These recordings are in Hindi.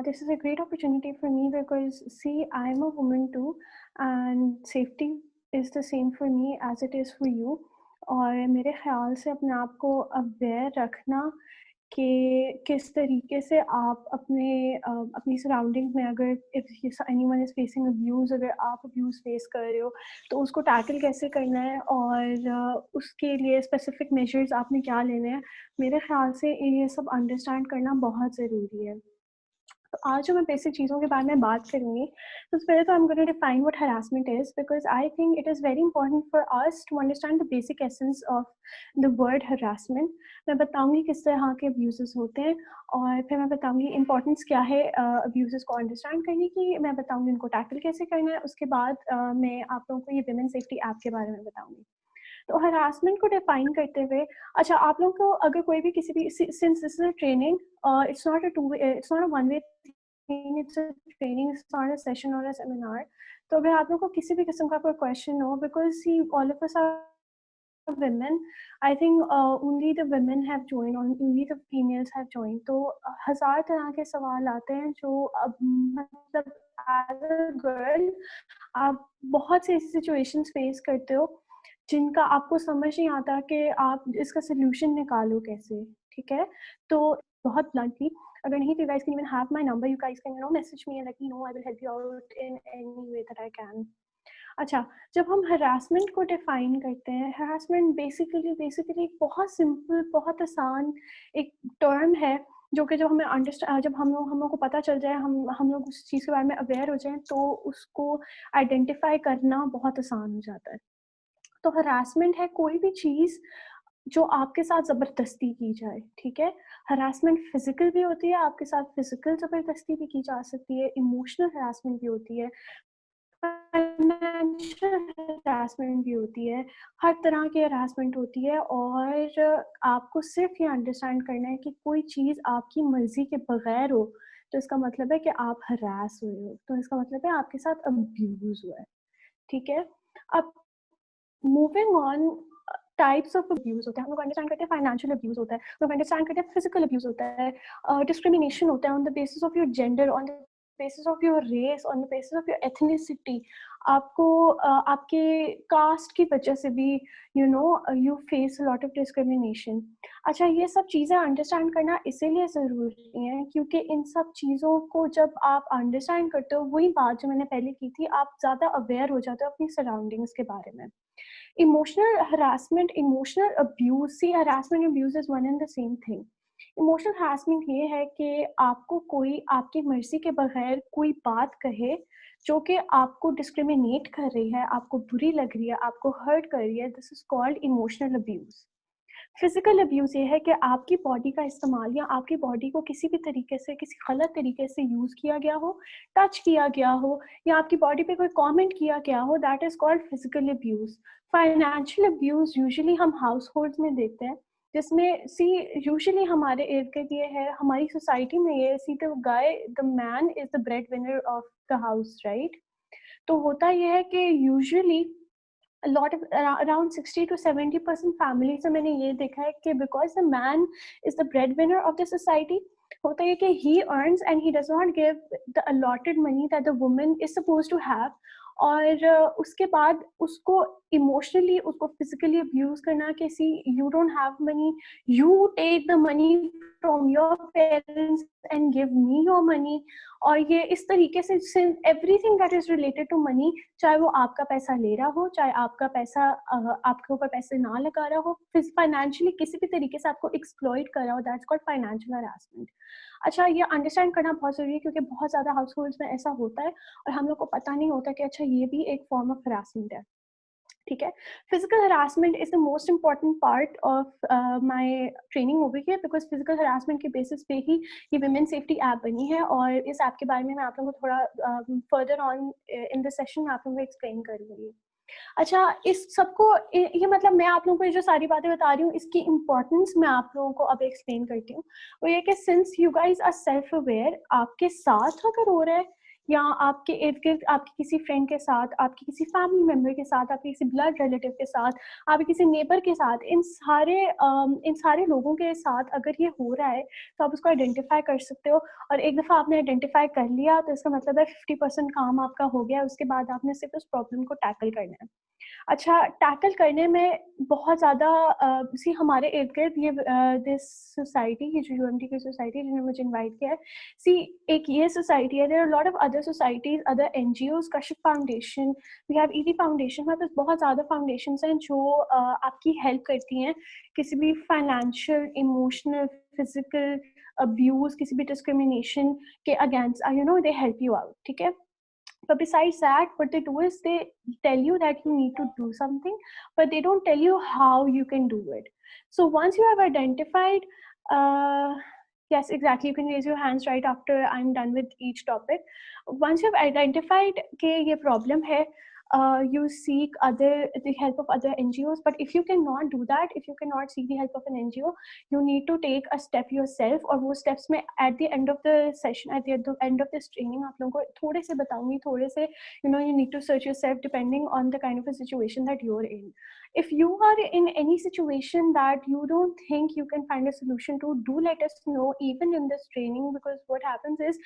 this is a great opportunity for me because see, I'm a woman too, and safety is the same for me as it is for you. और मेरे ख्याल से अपने आप को अवेयर रखना कि किस तरीके से आप अपनी सराउंडिंग में अगर if anyone is facing abuse, अगर आप अब्यूज़ फेस कर रहे हो तो उसको टैकल कैसे करना है और उसके लिए स्पेसिफिक मेजर्स आपने क्या लेने हैं। मेरे ख्याल से ये सब अंडरस्टैंड करना बहुत ज़रूरी है। तो आज जो मैं बेसिक चीज़ों के बारे में बात करूँगी, सबसे पहले तो I am going to define what harassment is because I think it is very important for us to understand the basic essence of the word harassment. मैं बताऊँगी किस तरह के अब्यूज़ेस होते हैं और फिर मैं बताऊँगी इम्पोर्टेंस क्या है अब्यूज़ेस को अंडरस्टैंड करने की, मैं बताऊँगी उनको टैकल कैसे करना है, उसके बाद मैं आप लोगों को ये वुमेन सेफ्टी ऐप के बारे में बताऊँगी। तो हरासमेंट को डिफाइन करते हुए अच्छा आप लोगों को अगर कोई भी किसी भी since this is a training, it's not a one way thing, it's a training, it's not a session और अ सेमिनार। तो अगर आप लोगों को किसी भी किस्म का कोई क्वेश्चन हो because see all of us are women, I think only the women have joined, only the females have joined. तो हज़ार तरह के सवाल आते हैं जो अब मतलब एज अ गर्ल आप बहुत सी ऐसी सिचुएशंस फेस करते हो जिनका आपको समझ नहीं आता कि आप इसका सोल्यूशन निकालो कैसे, ठीक है? तो बहुत ब्लंटली अगर नहीं तो you guys can even have my number, you guys can message me and let me know, I will help you out in any way that I can. अच्छा, जब हम हरासमेंट को डिफ़ाइन करते हैं, हरासमेंट बेसिकली बहुत सिंपल, बहुत आसान एक टर्म है जो कि जब जब हम लोग को पता चल जाए, हम लोग उस चीज़ के बारे में अवेयर हो जाएँ, तो उसको आइडेंटिफ़ाई करना बहुत आसान हो जाता है। तो हरासमेंट है कोई भी चीज़ जो आपके साथ ज़बरदस्ती की जाए, ठीक है? हरासमेंट फ़िज़िकल भी होती है, आपके साथ फ़िज़िकल ज़बरदस्ती भी की जा सकती है, इमोशनल हरासमेंट भी होती है, फाइनेंशियल हरासमेंट भी होती है, हर तरह की हरासमेंट होती है और आपको सिर्फ़ ये अंडरस्टैंड करना है कि कोई चीज़ आपकी मर्ज़ी के बगैर हो, तो इसका मतलब है कि आप हरास हुए हो, तो इसका मतलब है आपके साथ अब्यूज़ हुआ है, ठीक है? अब moving on types of abuse होते हैं, हम लोग अंडरस्टैंड करते हैं फाइनेंशियल अब्यूज़ होता है, हम लोग अंडरस्टैंड करते हैं फिज़िकल अब्यूज़ होता है, डिस्क्रिमिनेशन होता है on the basis of your gender, on the basis of your race, on the basis of your ethnicity. आपको आपके कास्ट की वजह से भी you face a lot of discrimination. अच्छा, ये सब चीज़ें अंडरस्टैंड करना इसीलिए ज़रूरी है क्योंकि इन सब चीज़ों को जब आप अंडरस्टैंड करते हो, वही बात जो मैंने पहले की थी, आप ज़्यादा अवेयर हो जाते हो अपनी सराउंडिंग्स के बारे में। Emotional harassment, emotional abuse, see harassment and abuse is one and the same thing. Emotional harassment ये है कि आपको कोई आपकी मर्जी के बगैर कोई बात कहे जो कि आपको डिस्क्रिमिनेट कर रही है, आपको बुरी लग रही है, आपको हर्ट कर रही है, this is called emotional abuse. Physical abuse ये है कि आपकी बॉडी का इस्तेमाल या आपकी बॉडी को किसी भी तरीके से, किसी गलत तरीके से यूज़ किया गया हो, टच किया गया हो या आपकी बॉडी पे कोई कमेंट किया गया हो, that is called physical abuse. Financial abuse usually हम हाउसहोल्ड्स में देखते हैं, जिसमें सी यूजुअली हमारे इर्द-गिर्द ये है, हमारी सोसाइटी में ये see the guy the man is the bread winner of the house, right? तो होता ये है कि usually a lot of around 60 to 70% families में मैंने ये देखा है कि because the man is the breadwinner of the society, होता है कि he earns and he does not give the allotted money that the woman is supposed to have, और उसके बाद उसको इमोशनली उसको फिजिकली अब्यूज करना कि see you don't have money, you take the money from your parents and give me your money, और ये इस तरीके से everything that is related to money, चाहे वो आपका पैसा ले रहा हो, चाहे आपका पैसा आपके ऊपर पैसे ना लगा रहा हो, फाइनेंशियली किसी भी तरीके से आपको एक्सप्लॉइट कर रहा हो, दैट्स कॉल्ड फाइनेंशियल हरासमेंट। अच्छा, ये अंडरस्टैंड करना बहुत ज़रूरी है क्योंकि बहुत ज़्यादा हाउसहोल्ड्स में ऐसा होता है और हम लोग को पता नहीं होता कि अच्छा ये भी एक फॉर्म ऑफ हरासमेंट है, ठीक है? Physical harassment is the most important part of my training over here because physical harassment के बेसिस पे ही ये वुमेन सेफ्टी ऐप बनी है और इस ऐप के बारे में मैं आप लोगों को थोड़ा further on in the session में आप लोगों को एक्सप्लेन करूँगी। अच्छा, इस सबको ये मतलब मैं आप लोगों को ये जो सारी बातें बता रही हूँ, इसकी इम्पोर्टेंस मैं आप लोगों को अब एक्सप्लेन करती हूँ। वो ये कि since you guys are self aware, आपके साथ अगर हो रहा है या आपके इर्द-गिर्द आपके किसी फ्रेंड के साथ, आपके किसी फैमिली मेंबर के साथ, आपके किसी ब्लड रिलेटिव के साथ, आपके किसी नेबर के साथ, इन सारे लोगों के साथ अगर ये हो रहा है, तो आप उसको आइडेंटिफ़ाई कर सकते हो। और एक दफ़ा आपने आइडेंटिफ़ाई कर लिया, तो इसका मतलब है 50% काम आपका हो गया है, उसके बाद आपने सिर्फ़ उस प्रॉब्लम को टैकल करना है। अच्छा, टैकल करने में बहुत ज़्यादा हमारे इर्द-गिर्द दिस सोसाइटी, ये जो यूएमटी की सोसाइटी जिन्होंने मुझे इनवाइट किया है, एक ये सोसाइटी है, there are lot of other societies, other NGOs, Kashif foundation, we have ED foundation, हमारे पास बहुत ज़्यादा फाउंडेशंस हैं जो आपकी हेल्प करती हैं किसी भी फाइनेंशियल, इमोशनल, फिज़िकल अब्यूज़, किसी भी डिस्क्रिमिनेशन के against they help you out, ठीक है? But besides that, what they do is they tell you that you need to do something, but they don't tell you how you can do it. So once you have identified, uh, yes, exactly, you can raise your hands right after I'm done with each topic. Once you have identified कि ये problem है, you seek the help of other NGOs. But if you cannot do that, if you cannot seek the help of an NGO, you need to take a step yourself. और वो steps में at the end of the session, at the end of this training, आप लोगों को थोड़े से बताऊंगी, थोड़े से you need to search yourself depending on the kind of a situation that you're in. If you are in any situation that you don't think you can find a solution to, do let us know even in this training, because what happens is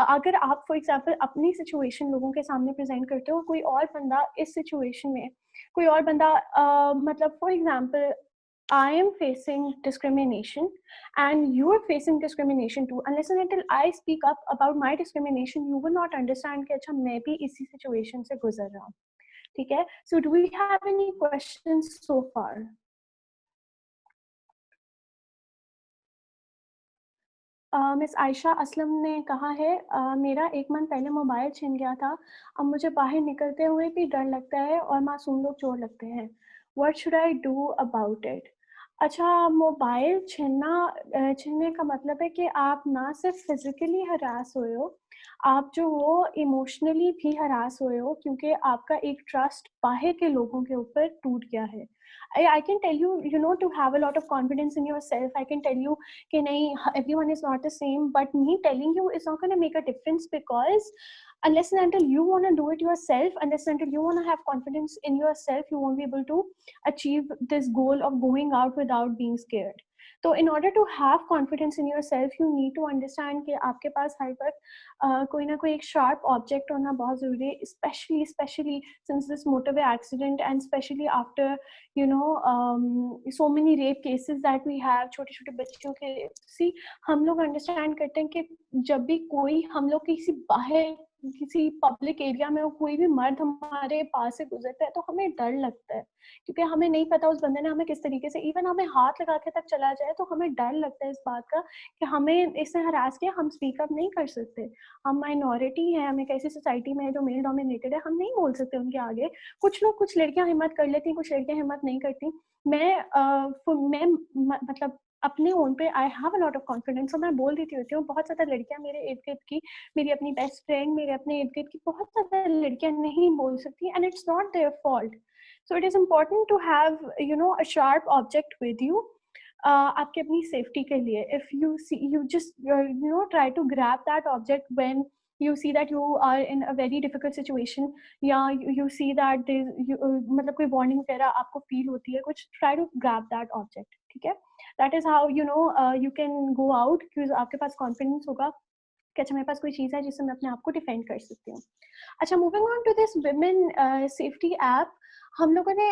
अगर आप for example अपनी situation लोगों के सामने present करते हो, कोई और बंदा इस situation में, कोई और बंदा मतलब for example I am facing discrimination and you are facing discrimination too. Unless and until I speak up about my discrimination, you will not understand कि अच्छा मैं भी इसी situation से गुजर रहा हूँ, ठीक है? So do we have any questions so far? Miss Ayesha Aslam ने कहा है मेरा 1 मंथ पहले मोबाइल छिन गया था। अब मुझे बाहर निकलते हुए भी डर लगता है और मासूम लोग चोर लगते हैं। What should I do about it? अच्छा, मोबाइल छीनने का मतलब है कि आप ना सिर्फ फिज़िकली हरास हुए हो, आप जो हो इमोशनली भी हरास हुए हो, क्योंकि आपका एक ट्रस्ट बाहर के लोगों के ऊपर टूट गया है। I can tell you, to have a lot of confidence in yourself. I can tell you कि नहीं, everyone is not the same, but me telling you is not going to make a difference, because unless and until you want to do it yourself, unless and until you want to have confidence in yourself, you won't be able to achieve this goal of going out without being scared. तो in order to have confidence in yourself, you need to understand कि आपके पास हर वक्त कोई ना कोई एक sharp object होना बहुत ज़रूरी है, especially since this motorway accident, and especially after so many rape cases that we have, छोटे-छोटे बच्चों के। See, हम लोग understand करते हैं कि जब भी कोई हम लोग किसी पब्लिक एरिया में कोई भी मर्द हमारे पास से गुजरता है, तो हमें डर लगता है, क्योंकि हमें नहीं पता उस बंदे ने हमें किस तरीके से, इवन हमें हाथ लगा के तक चला जाए, तो हमें डर लगता है इस बात का कि हमें इसने हरास किया, हम स्पीक अप नहीं कर सकते। हम माइनॉरिटी हैं, हम एक ऐसी सोसाइटी में है जो मेल डोमिनेटेड है, हम नहीं बोल सकते उनके आगे। कुछ लड़कियां हिम्मत कर लेती, कुछ लड़कियां हिम्मत नहीं करती। मतलब अपने ओन पे I have a lot of confidence, और मैं बोल देती होती हूँ। बहुत ज़्यादा लड़कियां मेरे इर्द गिर्द की, मेरी अपनी बेस्ट फ्रेंड, मेरे अपने इर्द गिर्द की बहुत ज़्यादा लड़कियां नहीं बोल सकती, and it's not their fault. So it is important to have a sharp object with you, आपकी अपनी सेफ्टी के लिए। If you just try to grab that object when you see that you are in a very difficult situation, या you see that मतलब कोई warning वगैरह आपको feel होती है कुछ, try to grab that object, ठीक है? That is how you can go out, क्योंकि आपके पास confidence होगा कि अच्छा मेरे पास कोई चीज़ है जिससे मैं अपने आप को डिफेंड कर सकती हूँ। अच्छा, moving on to this women safety app, हम लोगों ने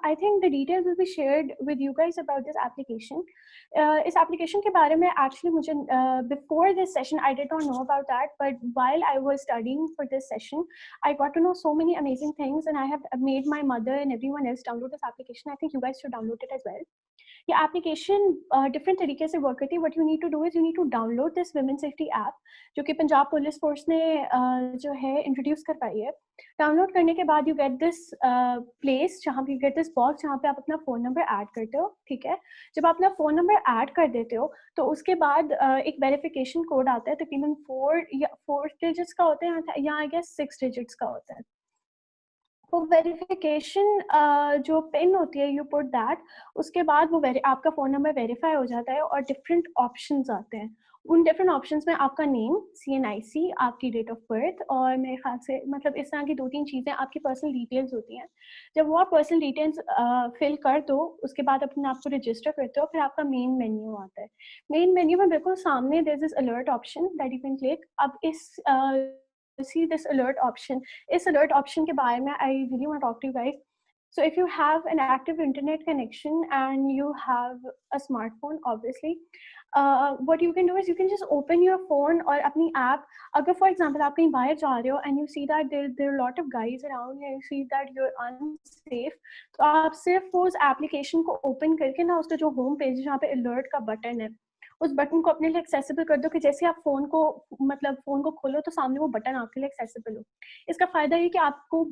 I think the details will be shared with you guys about this application. इस एप्लीकेशन के बारे में एक्चुअली मुझे before this session I did not know about that, but while I was studying for this session I got to know so many amazing things, and I have made my mother and everyone else download this application. I think you guys should download it as well. ये एप्लीकेशन डिफरेंट तरीके से वर्क करती है। What you need to do is you need to download this women safety app, जो कि पंजाब पुलिस फोर्स ने जो है इंट्रोड्यूस करवाई है। डाउनलोड करने के बाद यू गेट दिस प्लेस, जहाँ पे यू गेट दिस बॉक्स जहाँ पे आप अपना फ़ोन नंबर ऐड करते हो, ठीक है? जब आप अपना फ़ोन नंबर ऐड कर देते हो, तो उसके बाद एक वेरिफिकेशन कोड आता है, तकरीबन 4 डिजिट्स का होता है, या आई गेस 6 डिजिट्स का होता है। वो वेरिफिकेशन जो पिन होती है, यू पुट दैट, उसके बाद वो आपका फ़ोन नंबर वेरीफाई हो जाता है और डिफरेंट ऑप्शंस आते हैं। उन डिफरेंट ऑप्शंस में आपका नेम, CNIC, आपकी डेट ऑफ बर्थ और मेरे ख्याल से मतलब इस तरह की 2-3 चीज़ें आपकी पर्सनल डिटेल्स होती हैं। जब वो आप पर्सनल डिटेल्स फिल कर दो, उसके बाद अपने आप को रजिस्टर करते हो, फिर आपका मेन मेन्यू आता है। मेन मेन्यू में बिल्कुल सामने there is this alert option that you can click. अब see this alert option. इस alert option के बारे में I really want to talk to you guys. So if you have an active internet connection and you have a smartphone, obviously, what you can do is you can just open your phone और अपनी app. अगर for example आप कहीं बाहर जा रहे हो and you see that there are a lot of guys around and you see that you're unsafe, तो आप सिर्फ उस application को open करके ना उसका जो home page है जहाँ पे alert का button है, उस बटन को अपने लिए एक्सेसिबल कर दो कि जैसे आप फ़ोन को खोलो तो सामने वो बटन आपके लिए एक्सेसिबल हो। इसका फ़ायदा ये कि आपको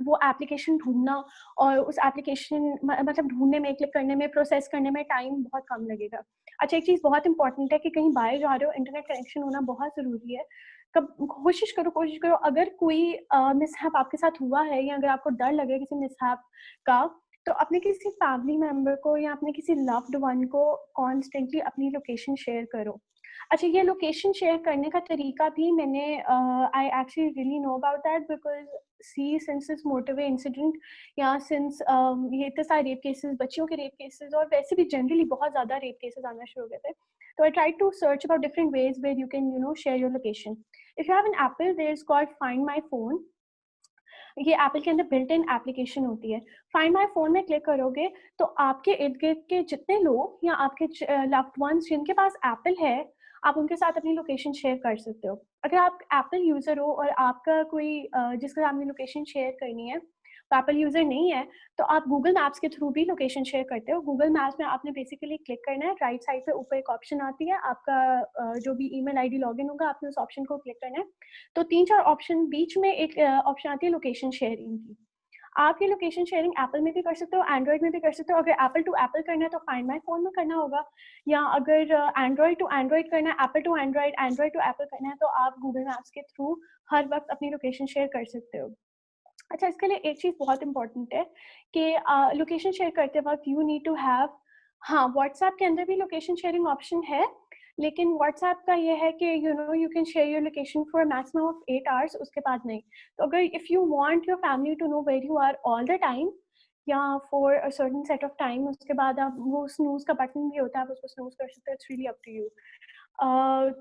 वो एप्लीकेशन ढूँढना और उस एप्लीकेशन मतलब ढूँढने में, क्लिक करने में, प्रोसेस करने में टाइम बहुत कम लगेगा। अच्छा, एक चीज़ बहुत इम्पोर्टेंट है कि कहीं बाहर जा रहे हो, इंटरनेट कनेक्शन होना बहुत ज़रूरी है। कोशिश करो अगर कोई मिसहैप आपके साथ हुआ है या अगर आपको डर लगे किसी मिसहैप का, तो अपने किसी फैमिली मेंबर को या अपने किसी लव्ड वन को कॉन्स्टेंटली अपनी लोकेशन शेयर करो। अच्छा, ये लोकेशन शेयर करने का तरीका भी मैंने I actually really no about that because C since this motorway incident या सिंस ये इतने सारे रेप केसेस, बच्चियों के रेप केसेस और वैसे भी जनरली बहुत ज़्यादा रेप केसेस आना शुरू हो गए थे। तो I tried to search about different ways where you can share your location. If you have an Apple, there is called find my phone. ये एप्पल के अंदर बिल्ट इन एप्लीकेशन होती है। फाइंड माय फ़ोन में क्लिक करोगे तो आपके इर्द-गिर्द के जितने लोग या आपके लव्ड वन्स जिनके पास एप्पल है, आप उनके साथ अपनी लोकेशन शेयर कर सकते हो। अगर आप एप्पल यूज़र हो और आपका कोई जिसके साथ आपने लोकेशन शेयर करनी है, तो एप्पल यूज़र नहीं है, तो आप गूगल मैप्स के थ्रू भी लोकेशन शेयर करते हो। गूगल मैप्स में आपने बेसिकली क्लिक करना है, राइट साइड पे ऊपर एक ऑप्शन आती है, आपका जो भी ईमेल आईडी लॉगिन होगा, आपने उस ऑप्शन को क्लिक करना है। तो 3-4 ऑप्शन बीच में एक ऑप्शन आती है लोकेशन शेयरिंग की। आप ये लोकेशन शेयरिंग एप्पल में भी कर सकते हो, एंड्रॉइड में भी कर सकते हो। अगर एप्पल टू एप्पल करना है तो फाइंड माय फ़ोन में करना होगा, या अगर एंड्रॉइड टू एंड्रॉइड करना है, Apple to Android, Android to Apple करना है, तो आप गूगल मैप्स के थ्रू हर वक़्त अपनी लोकेशन शेयर कर सकते हो। अच्छा, इसके लिए एक चीज़ बहुत इम्पोर्टेंट है कि लोकेशन शेयर करते वक़्त यू नीड टू हैव, हाँ, व्हाट्सएप के अंदर भी लोकेशन शेयरिंग ऑप्शन है, लेकिन व्हाट्सएप का ये है कि you can share your location for maximum of 8 hours, उसके बाद नहीं। तो अगर if you want your family to know where you are all the time या for a certain set of time, उसके बाद आप वो स्नूज़ का बटन भी होता है, आप उसको स्नूज़ कर सकते हो, it's really up to you.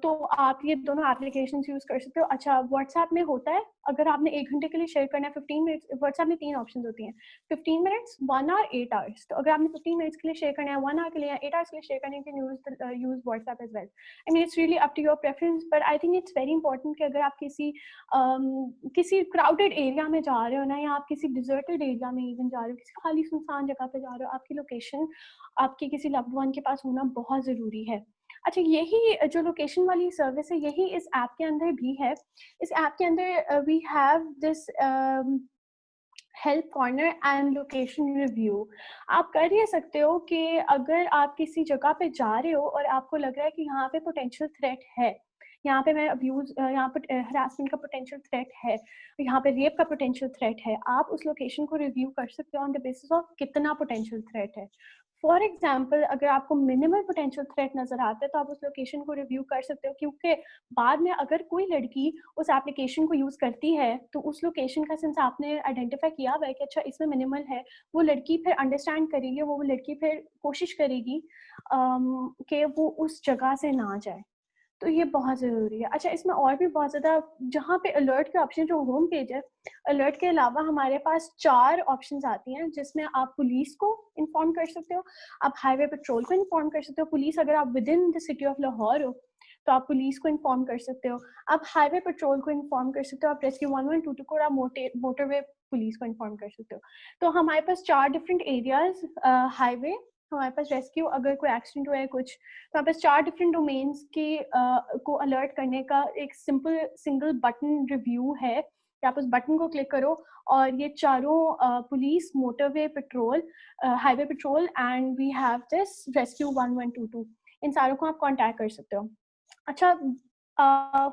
तो आप ये दोनों एप्लीकेशंस यूज़ कर सकते हो। अच्छा, व्हाट्सएप में होता है, अगर आपने 1 घंटे के लिए शेयर करना है, 15 मिनट्स, व्हाट्सएप में 3 ऑप्शंस होती हैं, 15 मिनट्स, 1 आवर, 8 आवर्स। तो अगर आपने 15 मिनट्स के लिए शेयर करना है, 1 आवर के लिए या 8 आवर्स के लिए शेयर करना है, you can use WhatsApp as well. I mean it's really up to your preference, but I think it's very important कि अगर आप किसी क्राउडेड एरिया में जा रहे हो ना, या आप किसी डिजर्टेड एरिया में इवन जा रहे हो, किसी खाली सुनसान जगह पे जा रहे हो, आपकी लोकेशन आपके किसी लव्ड वन के पास होना बहुत ज़रूरी है। अच्छा, यही जो लोकेशन वाली सर्विस है, यही इस ऐप के अंदर भी है। इस ऐप के अंदर we have this help corner and location review. आप कर ये सकते हो कि अगर आप किसी जगह पे जा रहे हो और आपको लग रहा है कि यहाँ पे पोटेंशियल थ्रेट है, यहाँ पे मैं अब्यूज़ यहाँ पे हरासमेंट का पोटेंशियल थ्रेट है, यहाँ पे रेप का पोटेंशियल थ्रेट है, आप उस लोकेशन को रिव्यू कर सकते हो ऑन द बेसिस ऑफ कितना पोटेंशियल थ्रेट है। फॉर एग्जाम्पल, अगर आपको मिनिमल पोटेंशियल थ्रेट नज़र आता है, तो आप उस लोकेशन को रिव्यू कर सकते हो, क्योंकि बाद में अगर कोई लड़की उस एप्लीकेशन को यूज़ करती है, तो उस लोकेशन का सिंस आपने आइडेंटिफाई किया हुआ है कि अच्छा इसमें मिनिमल है, वो लड़की फिर अंडरस्टैंड करेगी, वो लड़की फिर कोशिश करेगी कि वो उस जगह से ना जाए। तो ये बहुत ज़रूरी है। अच्छा, इसमें और भी बहुत ज़्यादा, जहाँ पे अलर्ट के ऑप्शन, जो होम पेज है, अलर्ट के अलावा हमारे पास 4 ऑप्शंस आती हैं, जिसमें आप पुलिस को इन्फॉर्म कर सकते हो, आप हाईवे पेट्रोल को इन्फॉर्म कर सकते हो। पुलिस, अगर आप with in the city of Lahore हो, तो आप पुलिस को इन्फॉर्म कर सकते हो। आप हाईवे पेट्रोल को इन्फॉर्म कर सकते हो, आप रेस्क्यू 1122 को, और आप मोटरवे पुलिस को इन्फॉर्म कर सकते हो। तो हमारे पास 4 डिफरेंट एरियाज़, हाईवे, हमारे पास रेस्क्यू, अगर कोई एक्सीडेंट हुआ है कुछ, तो हमारे पास 4 डिफरेंट डोमेन्स की को अलर्ट करने का एक सिंगल बटन रिव्यू है कि आप उस बटन को क्लिक करो और ये चारों police, motorway patrol, highway patrol and we have this rescue 1122, इन सारों को आप कांटेक्ट कर सकते हो। अच्छा,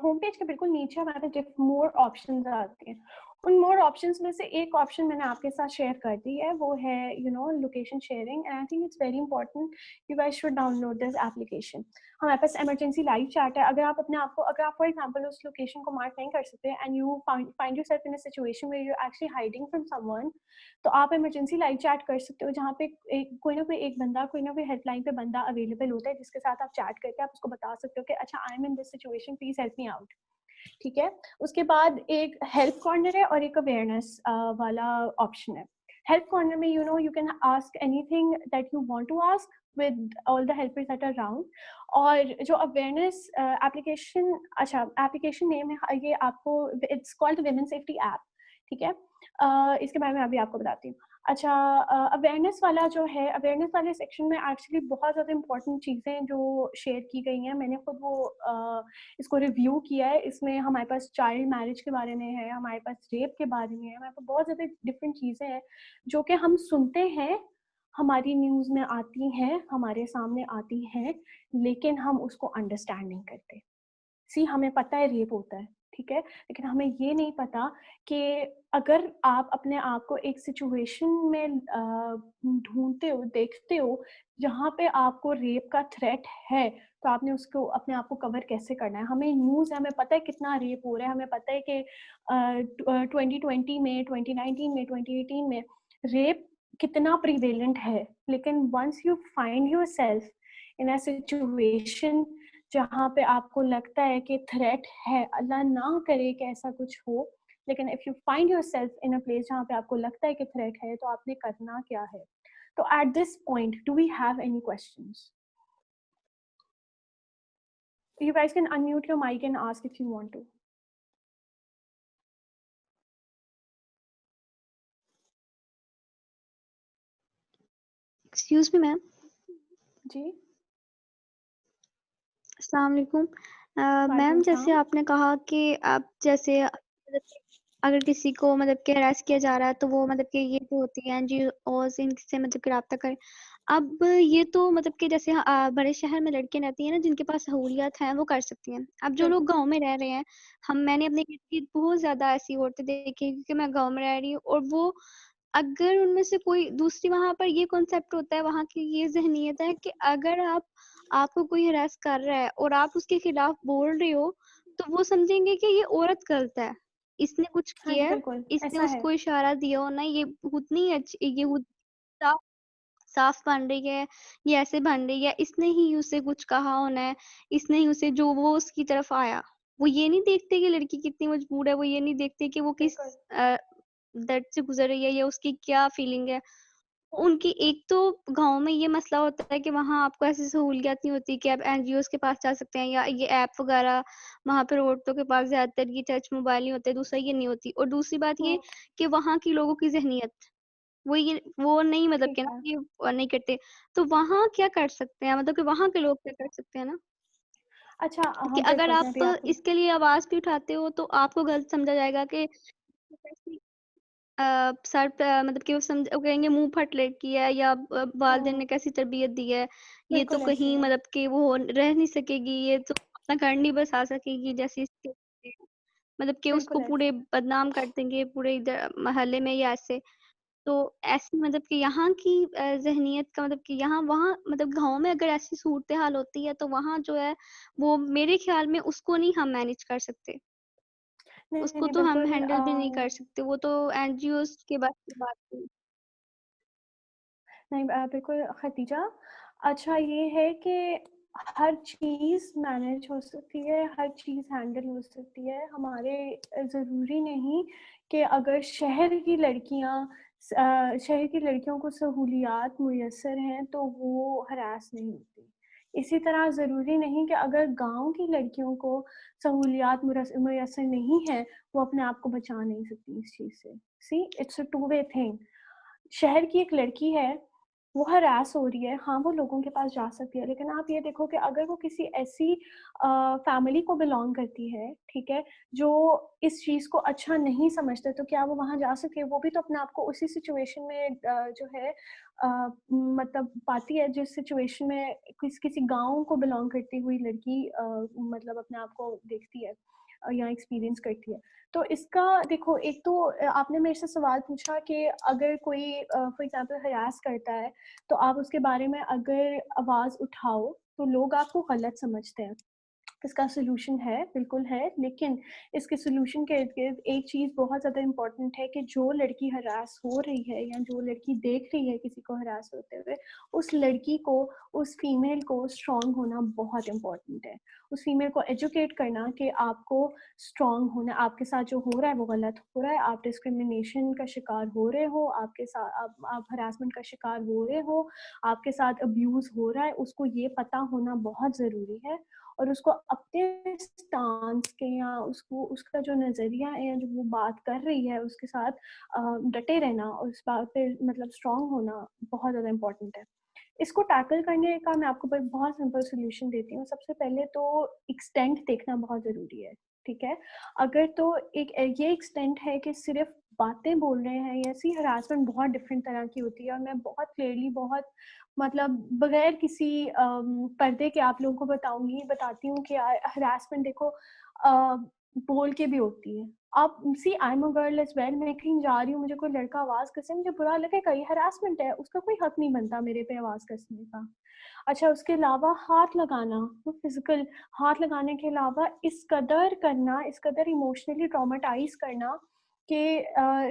होम पेज के बिल्कुल नीचे हमारे पास मोर ऑप्शंस आते हैं। उन मोर ऑप्शंस में से एक ऑप्शन मैंने आपके साथ शेयर कर दी है, वो है location sharing, and I think it's very important, you guys should download this application. हमारे पास इमरजेंसी लाइव चैट है। अगर आप फॉर एग्जांपल उस लोकेशन को मार्क नहीं कर सकते and you find yourself in a situation where you actually hiding from someone, तो आप इमरजेंसी लाइव चैट कर सकते हो, जहाँ पे कोई ना कोई एक बंदा, कोई ना कोई हेल्पलाइन पे बंदा अवेलेबल होता है, जिसके साथ आप चैट करके आप उसको बता सकते हो कि अच्छा, I am in this situation, please help me out. ठीक है। उसके बाद एक हेल्प कॉर्नर है और एक अवेयरनेस वाला ऑप्शन है। हेल्प कॉर्नर में you can ask anything that you want to ask with all the helpers that are around. और जो अवेयरनेस एप्लीकेशन, अच्छा एप्लीकेशन नेम है ये आपको, it's called women safety app. ठीक है। इसके बारे में अभी आपको बताती हूँ। अच्छा, अवेयरनेस वाला जो है, अवेयरनेस वाले सेक्शन में एक्चुअली बहुत ज़्यादा इंपॉर्टेंट चीज़ें जो शेयर की गई हैं, मैंने खुद वो इसको रिव्यू किया है। इसमें हमारे पास चाइल्ड मैरिज के बारे में है, हमारे पास रेप के बारे में है, हमारे पास बहुत ज़्यादा डिफरेंट चीज़ें हैं जो कि हम सुनते हैं, हमारी न्यूज़ में आती हैं, हमारे सामने आती हैं, लेकिन हम उसको अंडरस्टैंड नहीं करते। हमें पता है रेप होता है, ठीक है, लेकिन हमें ये नहीं पता कि अगर आप अपने आप को एक सिचुएशन में ढूंढते हो, देखते हो, जहाँ पे आपको रेप का थ्रेट है, तो आपने उसको, अपने आप को कवर कैसे करना है। हमें न्यूज़ है, हमें पता है कितना रेप हो रहा है, हमें पता है कि 2020 में, 2019 में, 2018 में रेप कितना प्रिवेलेंट है, लेकिन once you find yourself in a situation जहाँ पे आपको लगता है कि थ्रेट है, अल्लाह ना करे कि ऐसा कुछ हो, लेकिन if you find yourself in a place जहाँ पे आपको लगता है कि थ्रेट है, तो आपने करना क्या है। तो at this point do we have any questions? You guys can unmute your mic and ask if you want to. Excuse me ma'am. जी, अस्सलाम वालेकुम। वालेकुम मैम, जैसे सलाम। आपने कहा कि आप जैसे अगर किसी को मतलब कि हरास किया जा रहा है तो वो मतलब कि ये जो होती है एनजीओज, इनसे मतलब कि रब्ता करें। अब ये तो मतलब कि जैसे बड़े शहर में लड़कियां रहती हैं ना, जिनके पास सहूलियत हैं वो कर सकती हैं। अब जो लोग बिल्कुल। गांव में रह रहे हैं, मैंने अपने इर्द गिर्द बहुत ज्यादा ऐसी औरतें देखी, क्योंकि मैं गांव में रह रही हूँ, और वो अगर उनमें से कोई दूसरी, वहां पर ये कॉन्सेप्ट होता है, वहां की ये जहनीत है कि अगर आपको कोई हरास कर रहा है और आप उसके खिलाफ बोल रहे हो, तो वो समझेंगे कि ये औरत गलत है, इसने कुछ हाँ किया जी, है, बिल्कुल इसने ऐसा है। उसको इशारा दिया होना, ये उतनी अच्छी, ये साफ साफ बन रही है, ये ऐसे बन रही है, इसने ही उसे कुछ कहा होना है, इसने ही उसे, जो वो उसकी तरफ आया। वो ये नहीं देखते कि लड़की कितनी मजबूर है, वो ये नहीं देखते कि वो किस बिल्कुल। दर्द से गुजर रही है या उसकी क्या फीलिंग है। उनकी एक तो गाँव में ये मसला होता है कि वहाँ आपको ऐसी सहूलियत नहीं होती कि आप एनजीओज़ के पास जा सकते हैं, या ये ऐप वगैरह वहाँ पर औरतों के पास ज़्यादातर ये टच मोबाइल नहीं होते, दूसरा ये नहीं होती, और दूसरी बात ये कि वहाँ की लोगों की ज़हनियत, वो नहीं, मतलब ठीक कि ना, है। ये नहीं करते। तो वहाँ क्या कर सकते हैं, मतलब कि वहाँ के लोग क्या कर सकते हैं ना, अच्छा, कि हाँ अगर बिल्कुल, मैं आप भी आपको, इसके लिए आवाज़ भी उठाते हो तो आपको गलत समझा जाएगा कि सर पे, मतलब कि वो कहेंगे मुँह फट लड़की है, या वालिदैन ने कैसी तरबियत दी है, ये तो बिल्कुल ऐसे ही कहीं है। मतलब कि वो रह नहीं सकेगी, ये तो अपना घर नहीं बसा सकेगी, जैसे इसके, मतलब कि उसको बिल्कुल ऐसे पूरे है। बदनाम कर देंगे पूरे इधर मोहल्ले में या ऐसे। तो ऐसी मतलब कि यहाँ की ज़हनियत का मतलब कि यहाँ वहाँ मतलब गाँव में अगर ऐसी सूरत-ए-हाल होती है तो वहाँ जो है वो मेरे ख़्याल में उसको नहीं हम मैनेज कर सकते। नहीं, उसको नहीं, तो हम बिल्कुल हैंडल भी नहीं कर सकते। वो तो एनजीओज़ के बस की बात हुई। नहीं, बिल्कुल खतीजा। अच्छा, ये है कि हर चीज़ मैनेज हो सकती है, हर चीज़ हैंडल हो सकती है। हमारे ज़रूरी नहीं कि अगर शहर की लड़कियों को सहूलियात मुयस्सर हैं तो वो हरास नहीं होती। इसी तरह ज़रूरी नहीं कि अगर गाँव की लड़कियों को सहूलियात मुयस्सर नहीं हैं, वो अपने आप को बचा नहीं सकती इस चीज़ से। It's a two way thing. शहर की एक लड़की है, वो हरास हो रही है, हाँ, वो लोगों के पास जा सकती है, लेकिन आप ये देखो कि अगर वो किसी ऐसी फैमिली को बिलॉन्ग करती है, ठीक है, जो इस चीज़ को अच्छा नहीं समझते, तो क्या वो वहाँ जा सकती है? वो भी तो अपने आप को उसी सिचुएशन में जो है मतलब पाती है, जिस सिचुएशन में किसी गाँव को बिलॉन्ग करती हुई लड़की मतलब अपने आप को देखती है। या एक्सपीरियंस करती है। तो इसका देखो, एक तो आपने मेरे से सवाल पूछा कि अगर कोई फॉर एग्ज़ाम्पल हरास करता है, तो आप उसके बारे में अगर आवाज़ उठाओ, तो लोग आपको गलत समझते हैं। इसका सॉल्यूशन है, बिल्कुल है, लेकिन इसके सॉल्यूशन के इर्द-गिर्द एक चीज़ बहुत ज़्यादा इम्पोर्टेंट है कि जो लड़की हरास हो रही है या जो लड़की देख रही है किसी को हरास होते हुए, उस लड़की को, उस फीमेल को स्ट्रॉन्ग होना बहुत इम्पोर्टेंट है। उस फीमेल को एजुकेट करना कि आपको स्ट्रॉन्ग होना है, आपके साथ जो हो रहा है वो गलत हो रहा है, आप डिस्क्रिमिनेशन का शिकार हो रहे हो, आपके साथ आप हरासमेंट का शिकार हो रहे हो, आपके साथ अब्यूज़ हो रहा है, उसको ये पता होना बहुत ज़रूरी है। और उसको अपने स्टांस के या उसको उसका जो नज़रिया है या जो वो बात कर रही है उसके साथ डटे रहना और उस बात पे मतलब स्ट्रॉन्ग होना बहुत ज़्यादा इम्पोर्टेंट है। इसको टैकल करने का मैं आपको बहुत सिंपल सॉल्यूशन देती हूँ। सबसे पहले तो एक्सटेंट देखना बहुत ज़रूरी है, ठीक है? अगर तो एक ये एक्सटेंट है कि सिर्फ़ बातें बोल रहे हैं, या ऐसी हरासमेंट बहुत डिफरेंट तरह की होती है और मैं बहुत क्लियरली, बहुत मतलब बगैर किसी पर्दे के आप लोगों को बताती हूँ कि हरासमेंट देखो बोल के भी होती है। आप see I am a girl as well, मैं कहीं जा रही हूँ, मुझे कोई लड़का आवाज़ कसे, मुझे बुरा लगेगा, ये हरासमेंट है, उसका कोई हक नहीं बनता मेरे पे आवाज़ कसने का। अच्छा, उसके अलावा हाथ लगाना, वो फिज़िकल हाथ लगाने के अलावा इस कदर करना, इस कदर इमोशनली ट्रॉमाटाइज़ करना कि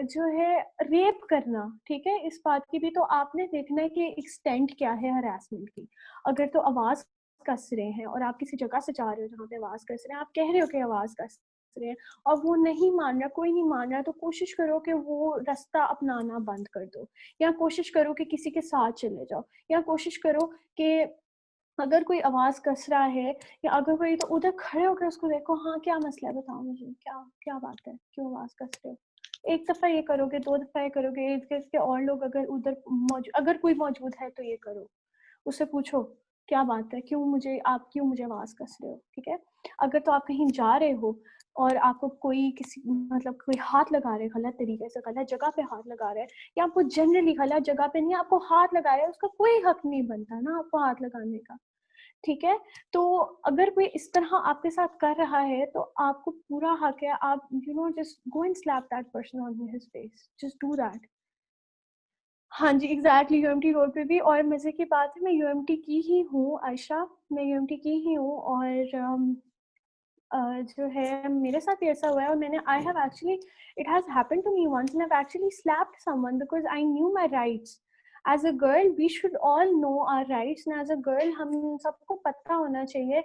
जो है रेप करना, ठीक है? इस बात की भी तो आपने देखना है कि एक्सटेंट क्या है हरासमेंट की। अगर तो आवाज़ कस रहे हैं और आप किसी जगह से जा रहे हो जहाँ पे आवाज़ कस रहे हैं, आप कह रहे हो कि आवाज़ कस रहे हैं और वो नहीं मान रहा, कोई नहीं मान रहा, तो कोशिश करो कि वो रास्ता अपनाना बंद कर दो, या कोशिश करो कि किसी के साथ चले जाओ, या कोशिश करो कि अगर कोई आवाज़ कस रहा है या अगर कोई, तो उधर खड़े होकर उसको देखो, हाँ, क्या मसला है बताओ मुझे, क्या क्या बात है? क्यों आवाज़ कस रहे हो? एक दफ़ा ये करोगे, 2 दफ़ा ये करोगे, इर्द-गिर्द के और लोग अगर उधर अगर कोई मौजूद है तो ये करो। उससे पूछो, क्या बात है? क्यों मुझे आवाज़ कस रहे हो? ठीक है? अगर तो आप कहीं जा रहे हो और आपको कोई किसी मतलब कोई हाथ लगा रहा है गलत तरीके से, गलत जगह पे हाथ लगा रहा है, या आपको जनरली गलत जगह पे नहीं, आपको हाथ लगा रहा है, उसका कोई हक नहीं बनता ना आपको हाथ लगाने का। ठीक है? तो अगर कोई इस तरह आपके साथ कर रहा है, तो आपको पूरा हक है, आप just go and slap that person on his face, just do that. हाँ जी, एग्ज़ैक्टली, यूएमटी रोड पे भी। और मज़े की बात है, मैं यूएमटी की ही हूँ आयशा, मैं यूएमटी की ही हूँ। और जो है मेरे साथ भी ऐसा हुआ है, और मैंने I have actually it has happened to me once, and I have actually slapped someone because I knew my rights. As a girl we should all know our rights, and as a girl हम सबको पता होना चाहिए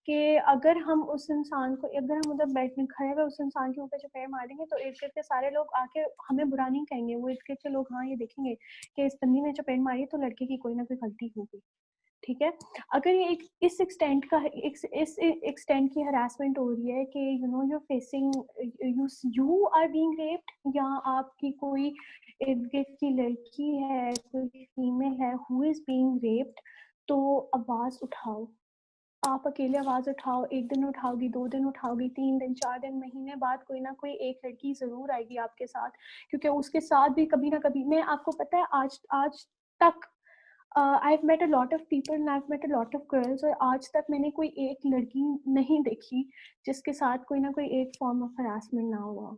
कि अगर हम उस इंसान को, अगर हम उधर बेड में खड़े हुए उस इंसान के ऊपर चपेट मारेंगे, तो इर्द-गिर्द के सारे लोग आके हमें बुरा नहीं कहेंगे। वो इर्द-गिर्द के लोग हाँ, ये देखेंगे कि इस बंदी ने चपेट मारी, तो लड़के की कोई ना कोई गलती होगी। ठीक है? अगर ये एक इस एक्सटेंट का इस एक्सटेंट की हरासमेंट हो रही है कि you are facing, you are being raped, या आपकी कोई इर्द-गिर्द की लड़की है, कोई फीमेल है हू इज़ बीइंग रेप्ड, तो आवाज़ उठाओ। आप अकेले आवाज़ उठाओ, 1 दिन उठाओगी, 2 दिन उठाओगी, 3 दिन, 4 दिन, महीने बाद कोई ना कोई एक लड़की ज़रूर आएगी आपके साथ, क्योंकि उसके साथ भी कभी ना कभी, मैं आपको पता है, आज आज तक I've met a lot of people and I've met a lot of girls, और आज तक मैंने कोई एक लड़की नहीं देखी जिसके साथ कोई ना कोई एक फॉर्म ऑफ हरासमेंट ना हुआ हो।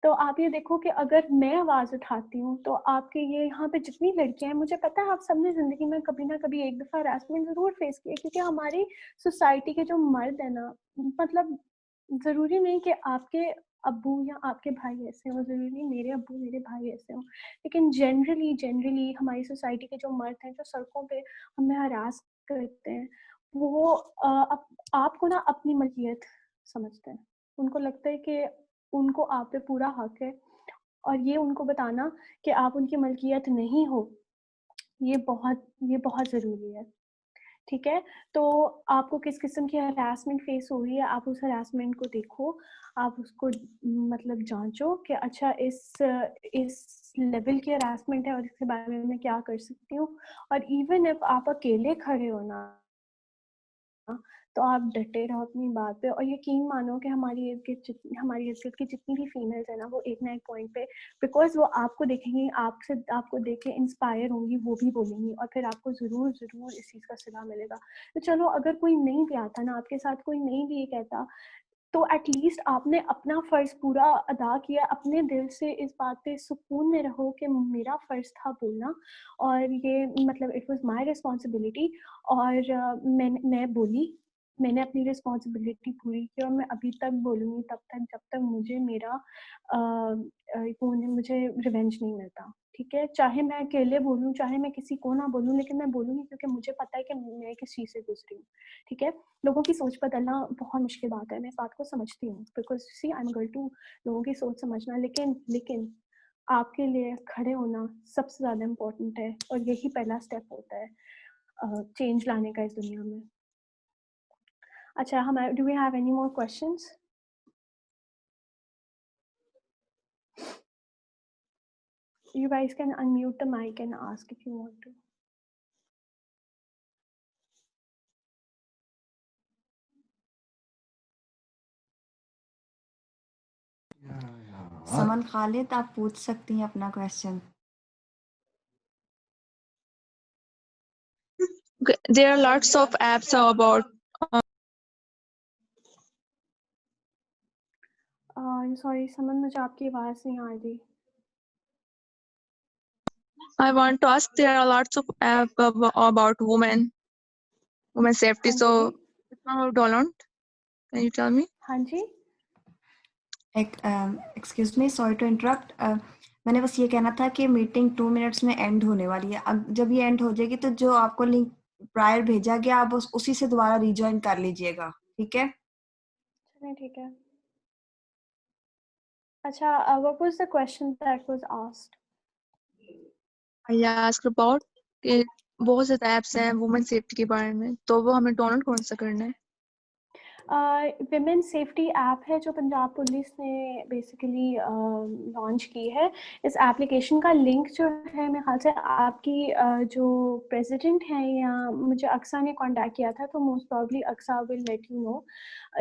तो आप ये देखो कि अगर मैं आवाज़ उठाती हूँ, तो आपके ये यहाँ पे जितनी लड़कियाँ हैं, मुझे पता है आप सबने ज़िंदगी में कभी ना कभी एक दफ़ा हरासमेंट ज़रूर फेस की है, क्योंकि हमारी सोसाइटी के जो मर्द हैं ना, मतलब ज़रूरी नहीं कि आपके अब्बू या आपके भाई ऐसे हों, ज़रूरी नहीं मेरे अब्बू, मेरे भाई ऐसे हों। लेकिन जनरली जनरली हमारी सोसाइटी के जो मर्द हैं, जो सड़कों पे हमें हरास करते हैं, वो आपको ना अपनी मलकियत समझते हैं। उनको लगता है कि उनको आप पे पूरा हक है, और ये उनको बताना कि आप उनकी मलकियत नहीं हो, ये बहुत ज़रूरी है। ठीक है? तो आपको किस किस्म की हरासमेंट फ़ेस हो रही है, आप उस हरासमेंट को देखो, आप उसको मतलब जाँचो कि अच्छा इस लेवल की हरासमेंट है और इसके बारे में मैं क्या कर सकती हूँ। और इवन इफ आप अकेले खड़े हो ना, तो आप डटे रहो अपनी बात पे, और यकीन मानो कि हमारी इर्द-गिर्द की जितनी भी फीमेल्स हैं ना, वो एक ना एक पॉइंट पे, बिकॉज़ वो आपको देखेंगी, आपको देख के इंस्पायर होंगी, वो भी बोलेंगी, और फिर आपको ज़रूर इस चीज़ का सिला मिलेगा। तो चलो, अगर कोई नहीं भी आता ना आपके साथ, कोई नहीं भी ये कहता, तो एटलीस्ट आपने अपना फ़र्ज़ पूरा अदा किया, अपने दिल से इस बात पे सुकून में रहो कि मेरा फ़र्ज़ था बोलना, और ये मतलब इट वाज़ माय रिस्पॉन्सिबिलिटी, और मैं बोली, मैंने अपनी रिस्पॉन्सिबिलिटी पूरी की, और मैं अभी तक बोलूँगी तब तक जब तक मुझे मेरा मुझे रिवेंज नहीं मिलता, ठीक है? चाहे मैं अकेले बोलूँ, चाहे मैं किसी को ना बोलूँ, लेकिन मैं बोलूँगी क्योंकि मुझे पता है कि मैं किस चीज़ से गुज़री हूँ, ठीक है? लोगों की सोच बदलना बहुत मुश्किल बात है, मैं इस बात को समझती हूँ, because see I am girl too, लोगों की सोच समझना, लेकिन आपके लिए खड़े होना सबसे ज़्यादा इम्पोर्टेंट है, और यही पहला स्टेप होता है चेंज लाने का इस दुनिया में। अच्छा, हमारे do we have any more questions? You guys can unmute the mic and ask if you want to. समन खालिद, आप पूछ सकती हैं अपना question. There are lots of apps about Sorry, समन, मुझे आपकी आवाज़ नहीं आ रही। I want to ask, there are lots of apps about women safety. हाँ So ji, which one would download? Can you tell me? हाँ जी। Excuse me, sorry to interrupt. मैंने बस ये कहना था कि मीटिंग 2 मिनट्स में एंड होने वाली है। जब ये एंड हो जाएगी तो जो आपको लिंक प्रायर भेजा गया आप उसी से दोबारा रिजॉइन कर लीजिएगा, ठीक है? चलिए, ठीक है। अच्छा, what was the question that was asked? I asked about कि बहुत ज़्यादा apps हैं वुमेन सेफ्टी के बारे में, तो वो हमें डाउनलोड कौन सा करना है? विमेन सेफ्टी ऐप है जो पंजाब पुलिस ने बेसिकली लॉन्च की है। इस एप्लीकेशन का लिंक जो है, मेरे ख्याल से आपकी जो प्रेसिडेंट हैं या मुझे अक्सा ने कांटेक्ट किया था, तो most probably Aqsa will let you know.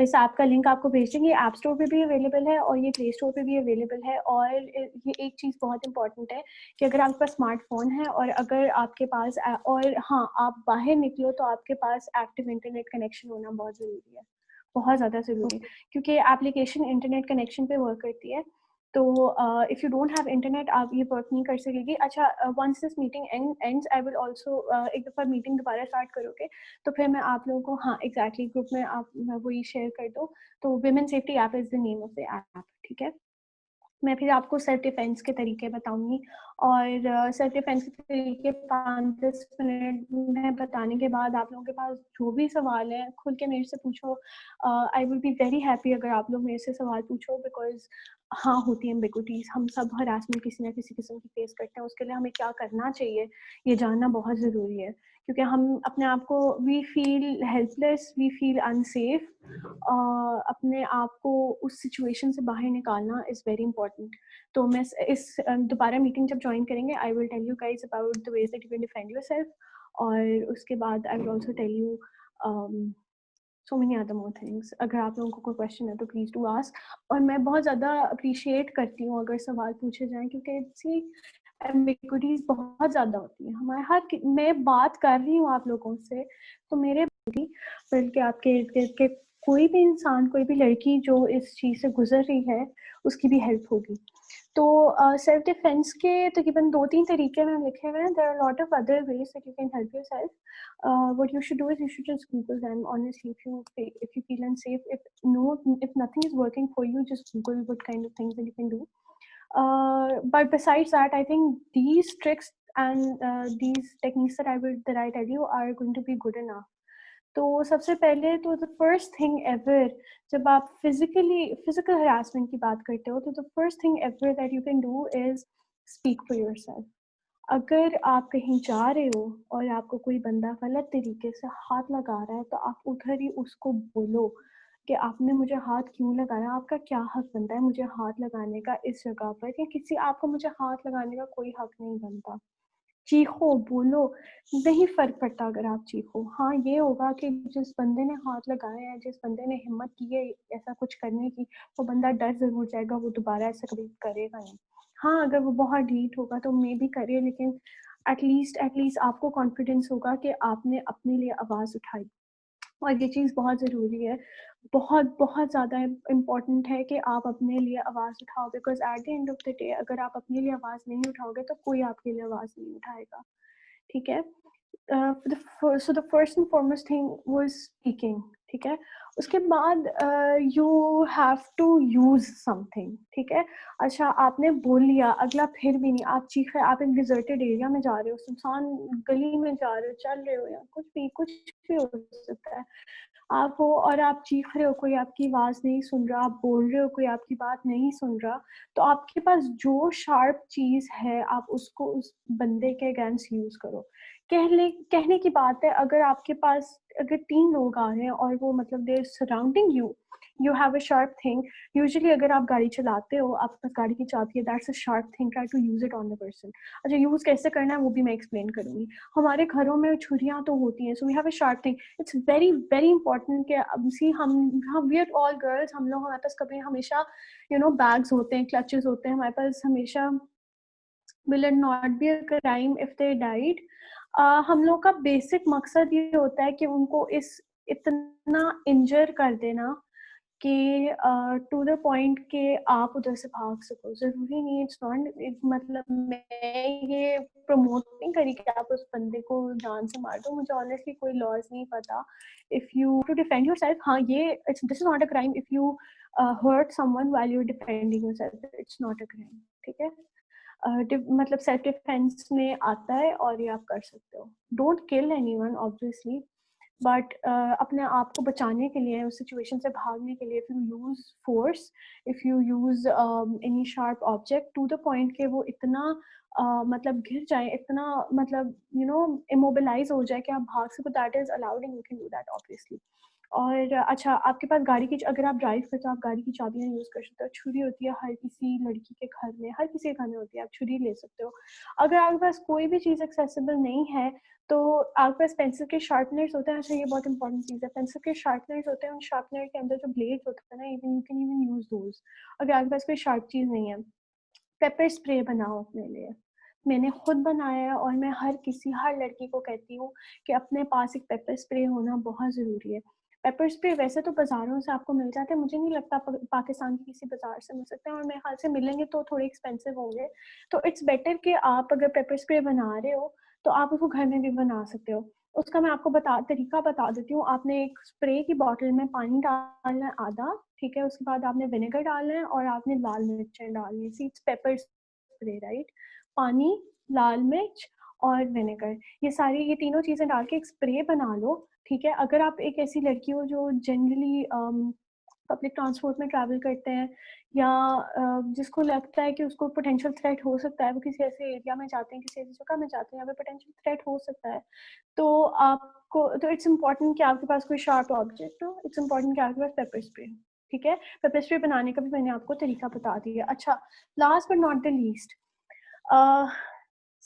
इस ऐप का लिंक आपको भेज देंगे। ऐप स्टोर पे भी अवेलेबल है और ये प्ले स्टोर पे भी अवेलेबल है। और ये एक चीज़ बहुत इंपॉर्टेंट है कि अगर आपके पास स्मार्टफोन है और अगर आपके पास और हाँ, आप बाहर निकलो तो आपके पास एक्टिव इंटरनेट कनेक्शन होना बहुत ज़रूरी है, बहुत ज़्यादा ज़रूरी है, क्योंकि एप्लीकेशन इंटरनेट कनेक्शन पे वर्क करती है। तो if you don't have internet आप ये वर्क नहीं कर सकेगी। अच्छा, once this meeting ends I will also एक दफ़ा मीटिंग दोबारा स्टार्ट करोगे तो फिर मैं आप लोगों को, हाँ एग्जैक्टली, ग्रुप में आप वही शेयर कर दो। तो women safety app is the name of the app, ठीक है? मैं फिर आपको सेल्फ डिफेंस के तरीके बताऊंगी, और सेल्फ डिफेंस के तरीके 5-10 मिनट में बताने के बाद आप लोगों के पास जो भी सवाल है खुल के मेरे से पूछो। आई विल बी वेरी हैप्पी अगर आप लोग मेरे से सवाल पूछो, बिकॉज हाँ, होती है एम्बिग्विटीज़, हम सब हरासमेंट किसी ना किसी किस्म की फेस करते हैं। उसके लिए हमें क्या करना चाहिए ये जानना बहुत ज़रूरी है, क्योंकि हम अपने आप को, we feel helpless, we feel unsafe. अपने आप को उस सिचुएशन से बाहर निकालना इज़ वेरी इंपॉर्टेंट। तो मैं इस दोबारा मीटिंग जब ज्वाइन करेंगे I will tell you guys about the ways that you can defend yourself, और उसके बाद I will also tell you so many other more things. अगर आप लोगों को कोई क्वेश्चन है तो प्लीज़ डू आस्क। और मैं बहुत ज़्यादा अप्रिशिएट करती हूँ अगर सवाल पूछे जाएँ, क्योंकि सी एम्बिग्विटीज़ बहुत ज़्यादा होती हैं हमारे हर, मैं बात कर रही हूँ आप लोगों से तो मेरे बल्कि आपके इर्द गिर्द के कोई भी इंसान, कोई भी लड़की जो इस चीज़ से गुजर रही है उसकी भी हेल्प होगी। तो सेल्फ डिफेंस के तकरीबन 2-3 तरीके मैंने लिखे हुए हैं। There are lot of other ways that you can help yourself. What you should do is you should just google them honestly. If you feel unsafe, if nothing is working for you, just google what kind of things that you can do. But besides that, I think these tricks and these techniques that I tell you are going to be good enough. तो सबसे पहले तो द फर्स्ट थिंग एवर, जब आप फिजिकल हरासमेंट की बात करते हो, तो the first thing ever that you can do is speak for yourself. अगर आप कहीं जा रहे हो और आपको कोई बंदा गलत तरीके से हाथ लगा रहा है तो आप उधर ही उसको बोलो कि आपने मुझे हाथ क्यों लगाया, आपका क्या हक बनता है मुझे हाथ लगाने का इस जगह पर, या किसी आपको मुझे हाथ लगाने का कोई हक नहीं बनता। चीखो, बोलो, नहीं फ़र्क पड़ता अगर आप चीखो। हाँ, ये होगा कि जिस बंदे ने हाथ लगाया है, जिस बंदे ने हिम्मत की है ऐसा कुछ करने की, वो बंदा डर ज़रूर जाएगा, वो दोबारा ऐसा कभी करेगा नहीं। हाँ, अगर वो बहुत ढीठ होगा तो मे बी करे, लेकिन एटलीस्ट आपको कॉन्फिडेंस होगा कि आपने अपने लिए आवाज़ उठाई। और ये चीज़ बहुत ज़रूरी है, बहुत बहुत ज़्यादा इम्पॉर्टेंट है कि आप अपने लिए आवाज़ उठाओ, because at the end of the day अगर आप अपने लिए आवाज़ नहीं उठाओगे तो कोई आपके लिए आवाज़ नहीं उठाएगा, ठीक है? So the first and foremost thing was speaking, ठीक है? उसके बाद you have to use something, ठीक है? अच्छा आपने बोल लिया, अगला फिर भी नहीं, आप चीख रहे, आप एक डिज़र्टेड एरिया में जा रहे हो, सुनसान गली में जा रहे हो, चल रहे हो या कुछ भी हो सकता है। आप हो और आप चीख रहे हो, कोई आपकी आवाज़ नहीं सुन रहा, आप बोल रहे हो, कोई आपकी बात नहीं सुन रहा, तो आपके पास जो शार्प चीज़ है, आप उसको उस बंदे के अगेंस्ट यूज़ करो। कहने की बात है, अगर आपके पास अगर 3 लोग आ रहे हैं और वो मतलब they are surrounding you, you have a sharp thing. Usually अगर आप गाड़ी चलाते हो, आपके पास गाड़ी की चाबी है, that's a sharp thing, try to use it on the person. अच्छा यूज़ कैसे करना है वो भी मैं एक्सप्लेन करूँगी। हमारे घरों में छुरियाँ तो होती हैं, so we have a sharp thing. It's very very important कि सी हम वी आर ऑल गर्ल्स, हम लोग हमारे पास कभी हमेशा बैग्स होते हैं, क्लचेस होते हैं हमारे पास हमेशा। will it not be a crime if they died? हम लोग का बेसिक मकसद ये होता है कि उनको इतना इंजर कर देना कि टू द पॉइंट कि आप उधर से भाग सको। ज़रूरी नहीं, इट्स नॉट मतलब मैं ये प्रमोट नहीं करी कि आप उस बंदे को जान से मार दो। मुझे ऑनेस्टली कोई लॉज नहीं पता। If you to defend yourself, हाँ ये this is not a crime. If you hurt someone while you are defending yourself, it's not a crime, ठीक है? मतलब सेल्फ डिफेंस में आता है और ये आप कर सकते हो। Don't kill anyone obviously, but अपने आप को बचाने के लिए, उस सिचुएशन से भागने के लिए, if you use force, if you use any sharp object to the point कि वो इतना मतलब गिर जाए, इतना मतलब इमोबिलाइज हो जाए कि आप भाग सको, that is allowed and you can do that obviously. और अच्छा आपके पास गाड़ी की, अगर आप ड्राइव करते हो आप गाड़ी की चाबियाँ यूज़ कर सकते हो। छुरी होती है हर किसी लड़की के घर में, हर किसी के घर में होती है, आप छुरी ले सकते हो। अगर आपके पास कोई भी चीज़ एक्सेसिबल नहीं है तो आपके पास पेंसिल के शार्पनर्स होते हैं। अच्छा ये बहुत इंपॉर्टेंट चीज़ है, पेंसिल के शार्पनर्स होते हैं, उन शार्पनर के अंदर जो ब्लेड होता है ना, even you can even use those. अगर आपके पास कोई शार्प चीज़ नहीं है, पेपर स्प्रे बनाओ अपने लिए। मैंने खुद बनाया है और मैं हर लड़की को कहती हूँ कि अपने पास एक पेपर स्प्रे होना बहुत ज़रूरी है। पेपर स्प्रे वैसे तो बाज़ारों से आपको मिल जाते हैं, मुझे नहीं लगता पाकिस्तान के किसी बाज़ार से मिल सकते हैं, और मेरे ख्याल से मिलेंगे तो थोड़े एक्सपेंसिव होंगे। तो इट्स बेटर कि आप अगर पेपर स्प्रे बना रहे हो तो आप उसको घर में भी बना सकते हो। उसका मैं आपको तरीका बता देती हूँ। आपने एक स्प्रे की बॉटल में पानी डालना है आधा, ठीक है? उसके बाद आपने विनेगर डालना है और आपने लाल मिर्चें डालनी है। Seeds paper spray, right? पानी, लाल मिर्च और विनेगर, ये तीनों चीज़ें डाल के एक स्प्रे बना लो, ठीक है? अगर आप एक ऐसी लड़की हो जो जनरली पब्लिक ट्रांसपोर्ट में ट्रैवल करते हैं या जिसको लगता है कि उसको पोटेंशियल थ्रेट हो सकता है, वो किसी ऐसे एरिया में जाते हैं, किसी ऐसी जगह में जाते हैं यहाँ पे पोटेंशियल थ्रेट हो सकता है, तो इट्स इम्पॉर्टेंट कि आपके पास कोई शार्प ऑब्जेक्ट हो, इट्स इम्पॉर्टेंट कि आपके पास पेपर स्प्रे हो, ठीक है? पेपर स्प्रे बनाने का भी मैंने आपको तरीका बता दिया। अच्छा, last but not the least,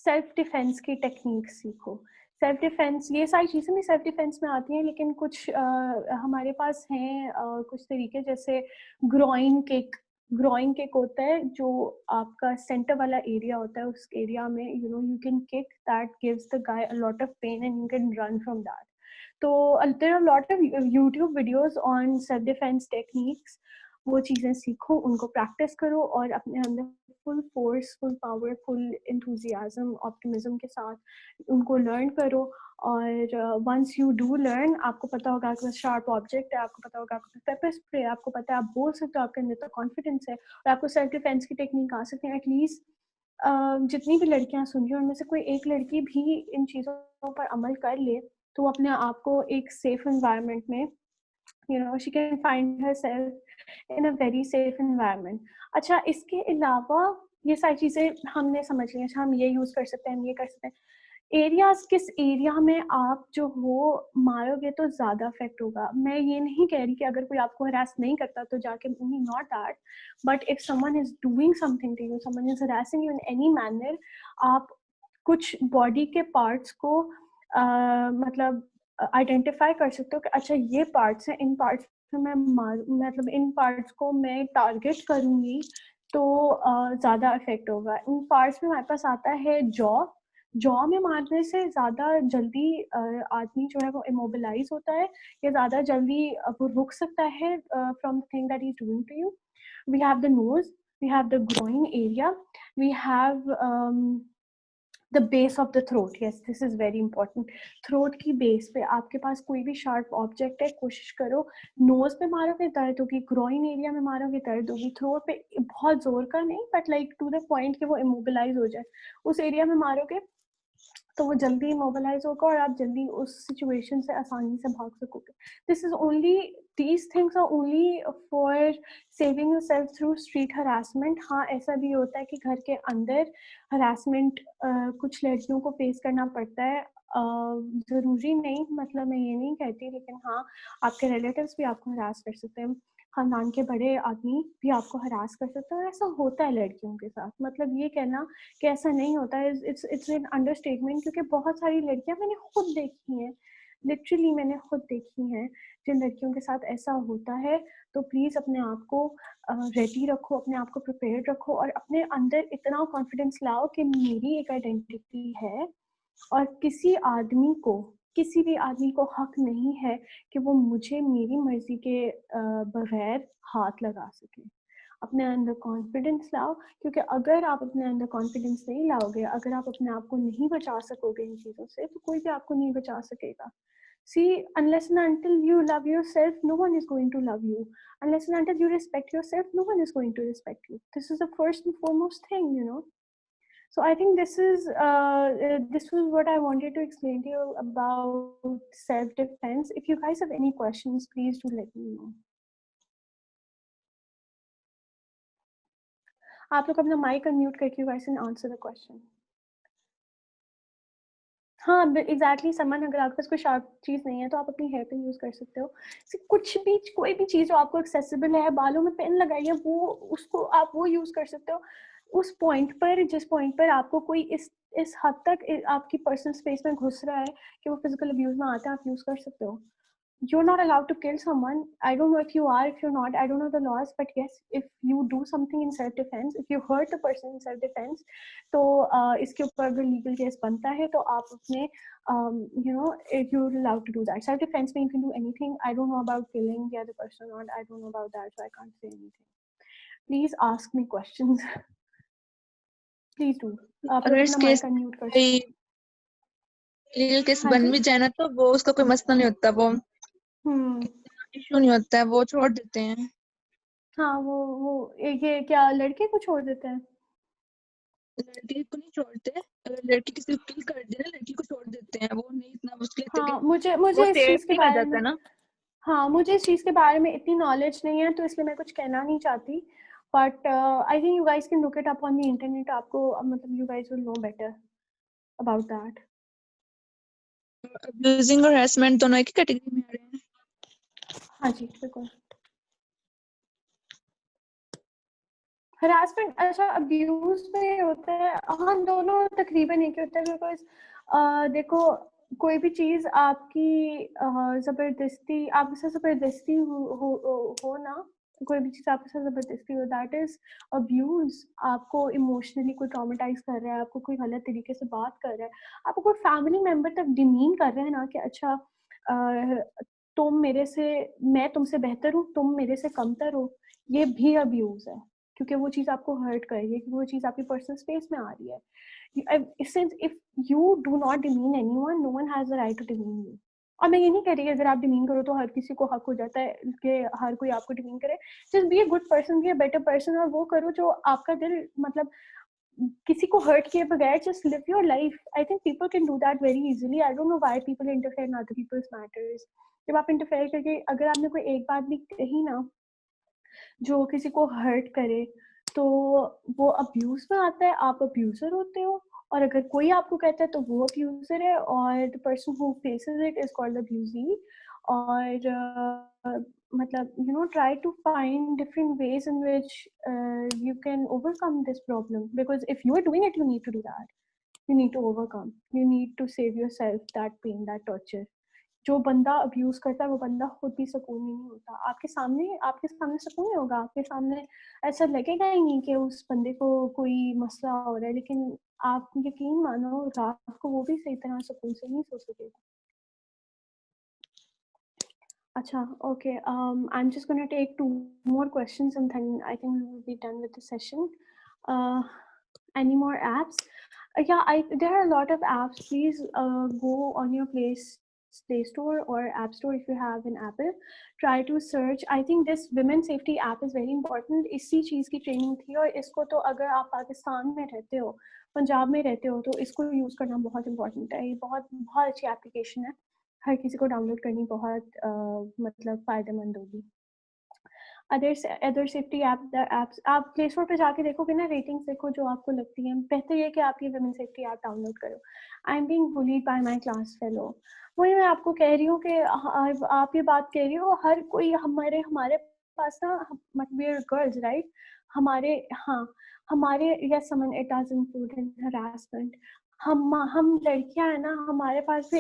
self defence की टेक्निक सीखो। सेल्फ डिफेंस, ये सारी चीज़ें भी सेल्फ डिफेंस में आती हैं, लेकिन कुछ हमारे पास हैं कुछ तरीके, जैसे ग्रोइन किक होता है, जो आपका सेंटर वाला एरिया होता है, उस एरिया में you can kick that gives the guy a lot of pain and you can run from that. तो there are lot of YouTube videos on self defence techniques. वो चीज़ें सीखो, उनको प्रैक्टिस करो और अपने अंदर full force, full power, full enthusiasm, optimism के साथ उनको लर्न करो। और वंस यू डू लर्न, आपको पता होगा आपके पास शार्प ऑब्जेक्ट है, आपको पता होगा आपके पास पेपर स्प्रे है, आपको पता है आप बोल सकते हो, आपके अंदर तो कॉन्फिडेंस है और आपको सेल्फ डिफेंस की टेक्निक आ सकती है। एटलीस्ट जितनी भी लड़कियां सुन रही हैं उनमें से कोई एक लड़की भी इन चीज़ों पर अमल कर ले तो वो अपने आप को एक सेफ एनवायरनमेंट में she can find herself in a very safe environment. अच्छा, इसके अलावा ये सारी चीज़ें हमने समझ ली। अच्छा, हम ये यूज़ कर सकते हैं, हम ये कर सकते हैं। एरियाज, किस एरिया में आप जो हो मारोगे तो ज़्यादा इफेक्ट होगा। मैं ये नहीं कह रही कि अगर कोई आपको हरास नहीं करता तो जाके, not that, but if someone is doing something to you, someone is harassing you in any manner, आप कुछ बॉडी के पार्ट्स को मतलब आइडेंटिफाई कर सकते हो कि अच्छा ये पार्ट्स हैं, इन पार्ट्स में मैं मतलब इन पार्ट्स को मैं टारगेट करूँगी तो ज़्यादा इफेक्ट होगा। इन पार्ट्स में हमारे पास आता है जॉ, जॉ में मारने से ज़्यादा जल्दी आदमी जो है वो इमोबिलाइज होता है, या ज़्यादा जल्दी वो रुक सकता है from the thing that he is doing to you. We have the nose, we have the groin area, we have the base of the throat. Yes, this is very important. Throat की base पे आपके पास कोई भी sharp object है, कोशिश करो nose पे मारोगे दर्द होगी, groin area में मारोगे दर्द होगी, throat पे बहुत जोर का नहीं, but like to the point कि वो immobilize हो जाए, उस area में मारोगे तो वो जल्दी मोबिलाइज होगा और आप जल्दी उस सिचुएशन से आसानी से भाग सकोगे. This is only, these things are only for saving yourself through street harassment. हाँ, ऐसा भी होता है कि घर के अंदर हरासमेंट कुछ लड़कियों को फेस करना पड़ता है. ज़रूरी नहीं, मतलब मैं ये नहीं कहती, लेकिन हाँ, आपके रिलेटिव्स भी आपको हरास कर सकते हैं, खानदान के बड़े आदमी भी आपको हरास कर सकते हैं. ऐसा होता है लड़कियों के साथ. मतलब ये कहना कि ऐसा नहीं होता है, इट्स एन अंडरस्टेटमेंट, क्योंकि बहुत सारी लड़कियां मैंने खुद देखी हैं, लिटरली मैंने खुद देखी हैं जिन लड़कियों के साथ ऐसा होता है. तो प्लीज़ अपने आप को रेडी रखो, अपने आप को प्रिपेयर रखो, और अपने अंदर इतना कॉन्फिडेंस लाओ कि मेरी एक आइडेंटिटी है और किसी भी आदमी को हक नहीं है कि वो मुझे मेरी मर्जी के बगैर हाथ लगा सके. अपने अंदर कॉन्फिडेंस लाओ, क्योंकि अगर आप अपने अंदर कॉन्फिडेंस नहीं लाओगे, अगर आप अपने आप को नहीं बचा सकोगे इन चीज़ों से, तो कोई भी आपको नहीं बचा सकेगा. See, unless and until you love yourself, no one is going to love you. Unless and until you respect yourself, no one is going to respect you. This is the first and foremost thing, you know. So I think this was what I wanted to explain to you about self-defense. If you guys have any questions, please do let me know. आप लोग अपना माइक अनम्यूट करके guys can answer the question. हाँ, एग्जैक्टली समन, अगर आपके पास कोई शार्प चीज़ नहीं है तो आप अपनी हेयर पे यूज़ कर सकते हो. कुछ भी, कोई भी चीज़ जो आपको एक्सेसिबल है, बालों में पेन लगाइए, वो उसको आप वो यूज़ कर सकते हो. उस पॉइंट पर, जिस पॉइंट पर आपको कोई इस हद तक आपकी पर्सनल स्पेस में घुस रहा है कि वो फिजिकल अब्यूज में आता है, आप यूज़ कर सकते हो. You're not allowed to kill someone. I don't know if you are, if you're not, I don't know the laws, but yes, if you do something in self-defense, if you hurt a person in self-defense, तो इसके ऊपर अगर legal case बनता है तो आप अपने if you're allowed to do that. Self-defense means you can do anything. I don't know about killing the other person or I don't know about that, so I can't say anything. Please ask me questions. Please do. अगर इस केस लीगल केस बन भी जाए ना, तो वो उसका कोई मसला नहीं होता, वो इशू नहीं होता है, वो छोड़ देते हैं. हाँ, वो ये क्या लड़के को छोड़ देते हैं? लड़की को नहीं छोड़ते. अगर लड़की किसी को किल कर दे ना, लड़की को छोड़ देते हैं, वो नहीं इतना मुश्किल. हाँ, मुझे इस चीज के बारे में मुझे इस चीज के बारे में इतनी नॉलेज नहीं है, तो इसलिए मैं कुछ कहना नहीं चाहती. But I think you guys can look it up on the internet. आपको मतलब you guys will know better about that. Abusing और हरासमेंट दोनों एक ही कैटेगरी में आ रहे हैं. हाँ जी, बिल्कुल. हरासमेंट, अच्छा, अब्यूज में होता है. हाँ, दोनों तकरीबन एक ही होता है, बिकॉज देखो, कोई भी चीज़ आपकी ज़बरदस्ती, आपसे ज़बरदस्ती हो ना, कोई भी चीज़ आपके साथ ज़बरदस्ती हो, दैट इज़ अब्यूज़. आपको इमोशनली कोई ट्रॉमेटाइज कर रहा है, आपको कोई गलत तरीके से बात कर रहा है, आपको कोई फैमिली मेम्बर तक डिमीन कर रहे हैं ना कि अच्छा तुम मेरे से, मैं तुमसे बेहतर हूँ, तुम मेरे से कमतर हो, ये भी अब्यूज़ है, क्योंकि वो चीज़ आपको हर्ट कर रही है, क्योंकि वो चीज़ आपकी पर्सनल स्पेस में आ रही है. Since if you do not demean anyone, no one has the right to demean you. और मैं ये नहीं कह रही अगर आप डिमीन करो तो हर किसी को हक हो जाता है कि हर कोई आपको डिमीन करे. Just be a good person, be a better person, और वो करो जो आपका दिल, मतलब किसी को हर्ट किए बगैर just live your life. I think people can do that very easily. I don't know why people interfere in other people's matters. जब आप इंटरफेयर करके, अगर आपने कोई एक बात भी कही ना जो किसी को हर्ट करे, तो वो अब्यूज में आता है, आप अब्यूजर होते हो. और अगर कोई आपको कहता है तो वो अब्यूजर है, और the person who faces it is called abusee. और मतलब try to find different ways in which you can overcome this problem, because if you are doing it, you need to do that. You need to overcome, you need to save yourself that pain, that torture. जो बंदा अब्यूज करता है वो बंदा खुद भी सुकून नहीं होता. आपके सामने सुकून नहीं होगा, आपके सामने ऐसा लगेगा ही नहीं कि उस बंदे को कोई मसला हो रहा है, लेकिन आप यकीन मानो रात को वो भी सही तरह सुकून से नहीं सो सकेगा। अच्छा, okay. I'm just gonna take 2 more questions and then I think we will be done with the session. Any more apps? Yeah, there are a lot of apps. Please go on your Play Store or App Store if you have an Apple. Try to search. I think this women safety app is very important. इसी चीज़ की ट्रेनिंग थी और इसको तो अगर आप पाकिस्तान में रहते हो, पंजाब में रहते हो, तो इसको यूज़ करना बहुत इम्पोर्टेंट है। ये बहुत बहुत अच्छी एप्लीकेशन है। हर किसी को डाउनलोड करनी बहुत मतलब फ़ायदेमंद होगी। अदर सेफ्टी एप्स आप प्ले स्टोर पे जाके देखोगे ना, रेटिंग्स देखो जो आपको लगती हैं। बेहतर ये कि आप ये वुमेन सेफ्टी ऐप डाउनलोड करो। I am being bullied by my class fellow. वही मैं आपको कह रही हूँ कि आप ये बात कह रही हो, हर कोई हमारे पास ना, वी आर गर्ल्स राइट, हमारे हाँ हमारे yes some it does include in harassment. हम लड़कियां है ना, हमारे पास भी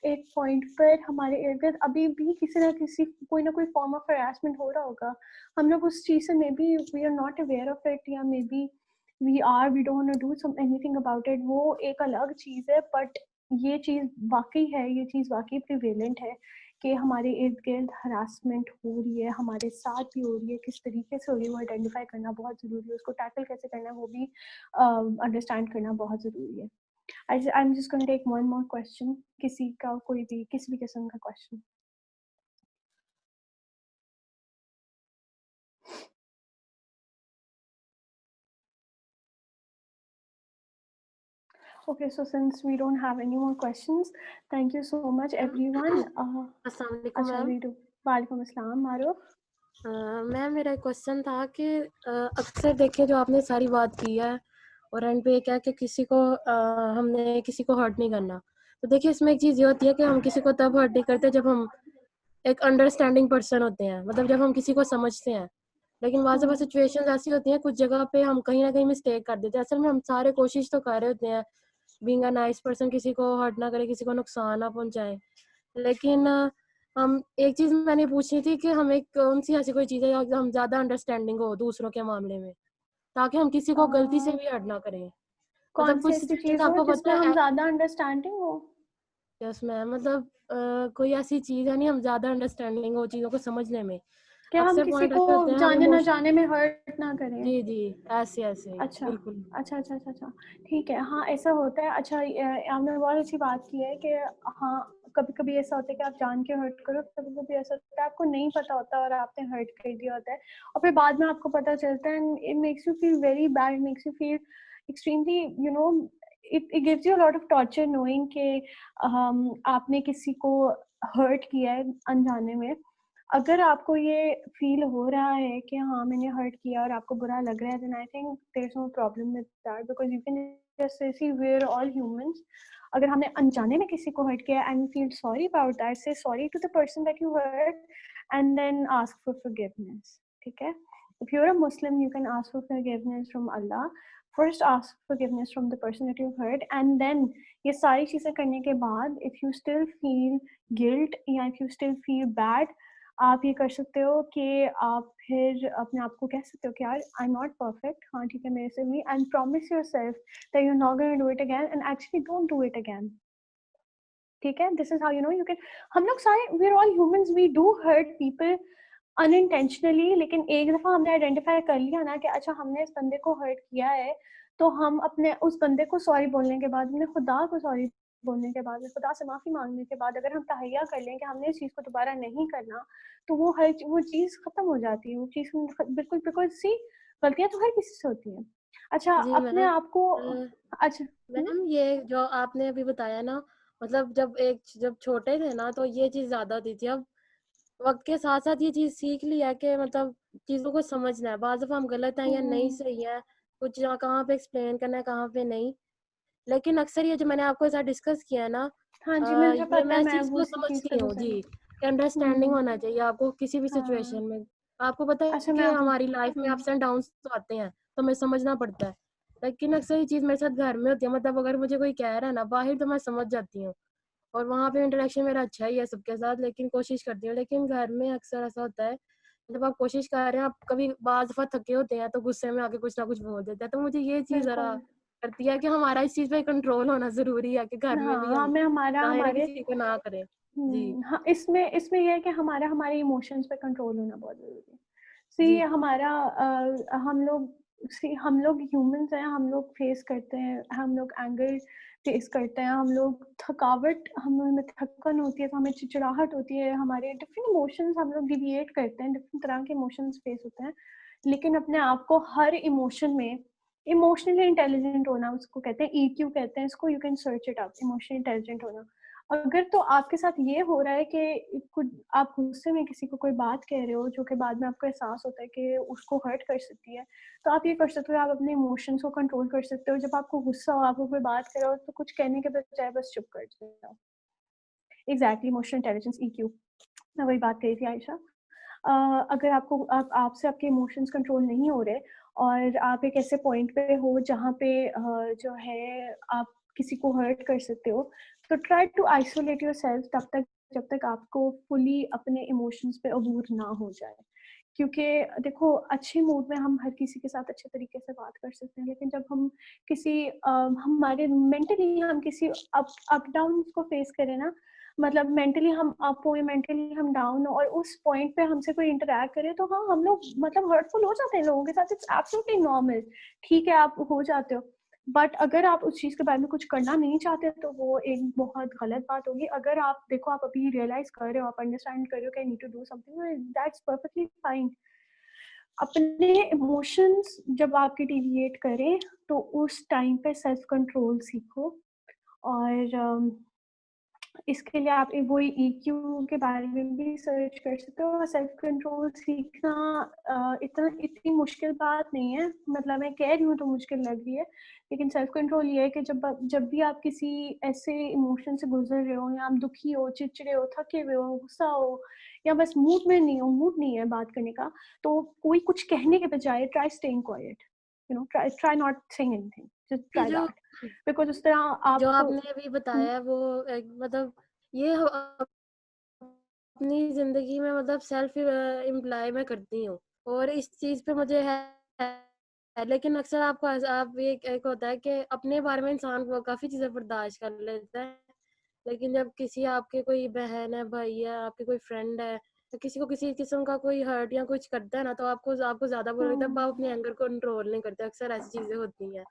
एक पॉइंट पर हमारे इर्द गिर्द अभी भी किसी ना किसी कोई ना कोई फॉर्म ऑफ हरासमेंट हो रहा होगा। हम लोग उस चीज़ से maybe we are not aware of it, या maybe we don't want to do some anything about it. वो एक अलग चीज़ है, बट ये चीज़ वाकई है, ये चीज़ वाकई प्रिवेलेंट है कि हमारे इर्द गिर्द हरासमेंट हो रही है, हमारे साथ भी हो रही है। किस तरीके से हो रही है वो आइडेंटिफाई करना बहुत ज़रूरी है, उसको टैकल कैसे करना है वो भी अंडरस्टैंड करना बहुत ज़रूरी है। I'm just going to take one more question. किसी का कोई भी किसी भी किस्म का question. Okay, so since we don't have any more questions, thank you so much everyone. अस्सलाम वालेकुम अच्छा मैम। रीडू, वालेकुम अस्सलाम मारूफ। मैम मेरा क्वेश्चन था कि अक्सर देखिए जो आपने सारी बात की है और एंड पे क्या कि किसी को हमने किसी को हर्ट नहीं करना, तो देखिए इसमें एक चीज़ ये होती है कि हम किसी को तब हर्ट नहीं करते जब हम एक अंडरस्टैंडिंग पर्सन होते हैं, मतलब जब हम किसी को समझते हैं। लेकिन वहाँ से सिचुएशंस ऐसी होती हैं कुछ जगह पे हम कहीं ना कहीं मिस्टेक कर देते हैं। असल में हम सारे कोशिश तो कर रहे होते हैं बीइंग अ नाइस पर्सन, किसी को हर्ट ना करें, किसी को नुकसान ना पहुंचाएं, लेकिन हम एक चीज मैंने पूछी थी कि हमें कौन सी ऐसी कोई चीज़ है जो हम ज्यादा अंडरस्टैंडिंग हो दूसरों के मामले में, ताकि हम किसी को गलती से भी हर्ट ना करें। कौन मतलब सी कुछ ऐसी सिचुएशंस चीज़ हो आपको जिसमें पता हम है। ज़्यादा अंडरस्टैंडिंग हो? यस मैम, मतलब कोई ऐसी चीज है नहीं हम ज्यादा अंडरस्टैंडिंग हो चीजों को समझने में। क्या हम अक्सर किसी पॉइंट को ऐसे होते हैं हम जाने ना इमोशन। जाने में हर्ट ना करें? जी जी, ऐसे ऐसे अच्छा बिल्कुल। अच्छा अच्छा अच्छा अच्छा, ठीक है। हाँ, ऐसा होता है। अच्छा, आपने बहुत अच्छी बात की है कि हाँ, कभी कभी ऐसा होता है कि आप जान के हर्ट करो, कभी कभी ऐसा होता है आपको नहीं पता होता और आपने हर्ट कर दिया होता है, और फिर बाद में आपको पता चलता है, and it makes you feel very bad, it makes you feel extremely, you know, it gives you a lot of torture knowing कि आपने किसी को हर्ट किया है अनजाने में। अगर आपको ये फील हो रहा है कि हाँ मैंने हर्ट किया और आपको बुरा लग रहा है, then I think there's no problem with that, because you can just say, see, we're all humans. अगर हमने अनजाने में किसी को हर्ट किया and you feel sorry about that, say sorry to the person that you hurt and then ask for forgiveness. ठीक है? If you're a Muslim, you can ask for forgiveness from Allah. First ask forgiveness from the person that you've hurt, and then ये सारी चीज़ें करने के बाद if you still feel guilt या if you still feel bad, आप ये कर सकते हो कि आप फिर अपने आप को कह सकते हो कि यार आई एम नॉट परफेक्ट, हाँ ठीक है मेरे से भी, and promise yourself that you are not going to do it again and actually don't do it again. ठीक है? This is how you know you can. हम लोग सारे, we are all humans, we do hurt people unintentionally, लेकिन एक दफा हमने आइडेंटिफाई कर लिया ना कि अच्छा हमने इस बंदे को हर्ट किया है, तो हम अपने उस बंदे को सॉरी बोलने के बाद, हमने खुदा को सॉरी बोलने के बाद, खुदा से माफी मांगने के बाद, अगर हम तहैया कर लें कि हमने इस चीज को दोबारा नहीं करना, तो वो चीज खत्म हो जाती है। वो चीज बिल्कुल, बिकॉज सी, गलतियां तो हर किसी से होती है। अच्छा, जी अपने मैम। आप को अच्छा मैम ये जो आपने अभी बताया ना, मतलब जब छोटे थे ना तो ये चीज़ ज़्यादा होती थी। अब वक्त के साथ साथ ये चीज़ सीख ली है कि मतलब चीज़ों को समझना है, बाज़ दफ़ा हम गलत हैं या नहीं सही है, कुछ कहाँ पे एक्सप्लेन करना है कहाँ पे नहीं। लेकिन अक्सर ये जो मैंने आपके साथ डिस्कस किया है ना, हाँ जी, मुझे ये पता मैं है, इस मैं चीज़ को उसी चीज समझती पे हूँ गुजरी। जी, कि अंडरस्टैंडिंग होना चाहिए आपको किसी भी हाँ, सिचुएशन में। आपको पता है अच्छा मैं कि आपको हमारी लाइफ में अप्स एंड डाउन्स तो आते हैं, तो हमें समझना पड़ता है। लेकिन अक्सर ये चीज़ मेरे साथ घर में होती है, मतलब अगर मुझे कोई कह रहा है ना बाहर, तो मैं समझ जाती हूँ और वहाँ पे इंटरेक्शन मेरा अच्छा ही है सबके साथ, लेकिन कोशिश करती हूँ। लेकिन घर में अक्सर ऐसा होता है, जब आप कोशिश कर रहे हैं, आप कभी बाज़ दफ़ा थके होते हैं तो गुस्से में आके कुछ ना कुछ बोल देते हैं, तो मुझे ये चीज़ ज़रा बिल्कुल करती है कि हमारा इस चीज़ पे कंट्रोल होना ज़रूरी है कि घर में भी हाँ, हम हमें हमारा ज़ाहिर है हमारे किसी को ना करें। जी, हाँ, इसमें ये है कि हमारा हमारे इमोशंस पे कंट्रोल होना बहुत ज़रूरी है। सी जी, हमारा हम लोग ह्यूमंस हैं, हम लोग फेस करते हैं, हम लोग एंगर फेस करते हैं, हम लोग थकावट हमें थकन होती है तो हमें चिड़चिड़ाहट होती है, हमारे डिफरेंट इमोशंस हम लोग डिविएट करते हैं, डिफरेंट तरह के इमोशंस फेस होते हैं। लेकिन अपने आप को हर इमोशन में इमोशनली इंटेलिजेंट होना, उसको कहते हैं ईक्यू कहते हैं इसको, you can search it up, emotionally intelligent होना। अगर तो आपके साथ ये हो रहा है कि कुछ आप गुस्से में किसी को कोई बात कह रहे हो जो कि बाद में आपको एहसास होता है कि उसको हर्ट कर सकती है, तो आप ये कर सकते हो, आप अपने इमोशंस को कंट्रोल कर सकते हो। जब आपको गुस्सा हो, आपको कोई बात करे हो, तो कुछ कहने के बजाय बस चुप कर जाओ। एग्जैक्टली, इमोशनल इंटेलिजेंस, ईक्यू, मैं वही बात कही थी आयशा। अगर आपसे आपके इमोशंस कंट्रोल नहीं हो रहे और आप एक ऐसे पॉइंट पे हो जहाँ पे जो है आप किसी को हर्ट कर सकते हो, तो ट्राई टू आइसोलेट योरसेल्फ तब तक जब तक आपको फुली अपने इमोशंस पे अबूर ना हो जाए। क्योंकि देखो, अच्छे मूड में हम हर किसी के साथ अच्छे तरीके से बात कर सकते हैं, लेकिन जब हम हमारे मेंटली हम किसी अप डाउन को फेस करें ना, मतलब मेंटली हम अप हो या मेंटली हम डाउन हो और उस पॉइंट पे हमसे कोई इंटरैक्ट करे, तो हाँ, हम लोग मतलब हर्टफुल हो जाते हैं लोगों के साथ। इट्स एब्सोल्युटली नॉर्मल, ठीक है, आप हो जाते हो। बट अगर आप उस चीज़ के बारे में कुछ करना नहीं चाहते तो वो एक बहुत गलत बात होगी। अगर आप देखो, आप अभी रियलाइज कर रहे हो, आप अंडरस्टैंड कर रहे हो कि I need to do something, that's perfectly fine. अपने इमोशंस जब आपके डिविएट करें तो उस टाइम पे सेल्फ कंट्रोल सीखो। और इसके लिए आप वही ईक्यू के बारे में भी सर्च कर सकते हो। सेल्फ कंट्रोल सीखना इतनी मुश्किल बात नहीं है, मतलब मैं कह रही हूँ तो मुश्किल लग रही है, लेकिन सेल्फ कंट्रोल ये है कि जब भी आप किसी ऐसे इमोशन से गुजर रहे हो, या आप दुखी हो, चिड़चिड़े हो, थके हुए हो, गुस्सा हो, या बस मूड नहीं है बात करने का, तो कोई कुछ कहने के बजाय try staying quite, try not saying anything, just ये ट्राई जो दैट। बिकॉज उस तरह जो आपको आपने अभी बताया है वो एक मतलब ये अपनी ज़िंदगी में मतलब सेल्फ एम्प्लॉय मैं करती हूँ और इस चीज़ पे मुझे है लेकिन अक्सर आपको आप ये एक होता है कि अपने बारे में इंसान को काफ़ी चीज़ें बर्दाश्त कर लेता है, लेकिन जब किसी आपके कोई बहन है, भाई है, आपकी कोई फ्रेंड है, तो किसी को किसी किस्म का कोई हर्ट या कुछ करता है ना, तो आपको ज़्यादा बुरा लगता है, आप अपने एंगर को कंट्रोल नहीं करते। अक्सर ऐसी चीज़ें होती हैं।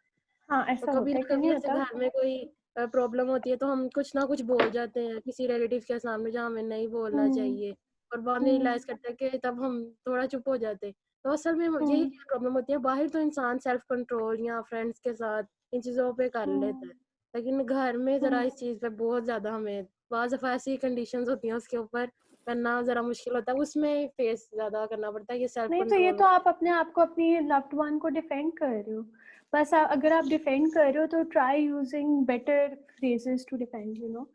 हाँ, तो ऐसा कभी होता है, ना क्यों नहीं कभी ऐसे होता? घर में कोई प्रॉब्लम होती है तो हम कुछ ना कुछ बोल जाते हैं किसी रिलेटिव के सामने जहाँ हमें नहीं बोलना हुँ, चाहिए, और बाद में हुँ, रियलाइज करते हैं कि तब हम थोड़ा चुप हो जाते। तो असल में यही हुँ, प्रॉब्लम होती है। बाहर तो इंसान सेल्फ कंट्रोल या फ्रेंड्स के साथ इन चीज़ों पे कर लेता है, हुँ, लेकिन घर में ज़रा हुँ। इस चीज़ पे बहुत ज़्यादा हमें बाज़ दफ़ा ऐसी कंडीशंस होती हैं उसके ऊपर करना ज़रा मुश्किल होता है, उसमें फेस ज़्यादा करना पड़ता है ये सेल्फ नहीं, तो ये कंट्रोल तो वाला। आप अपने आप को, अपनी लव्ड वन को डिफेंड कर रहे हो। बस अगर आप डिफेंड कर रहे हो तो try using better phrases to defend,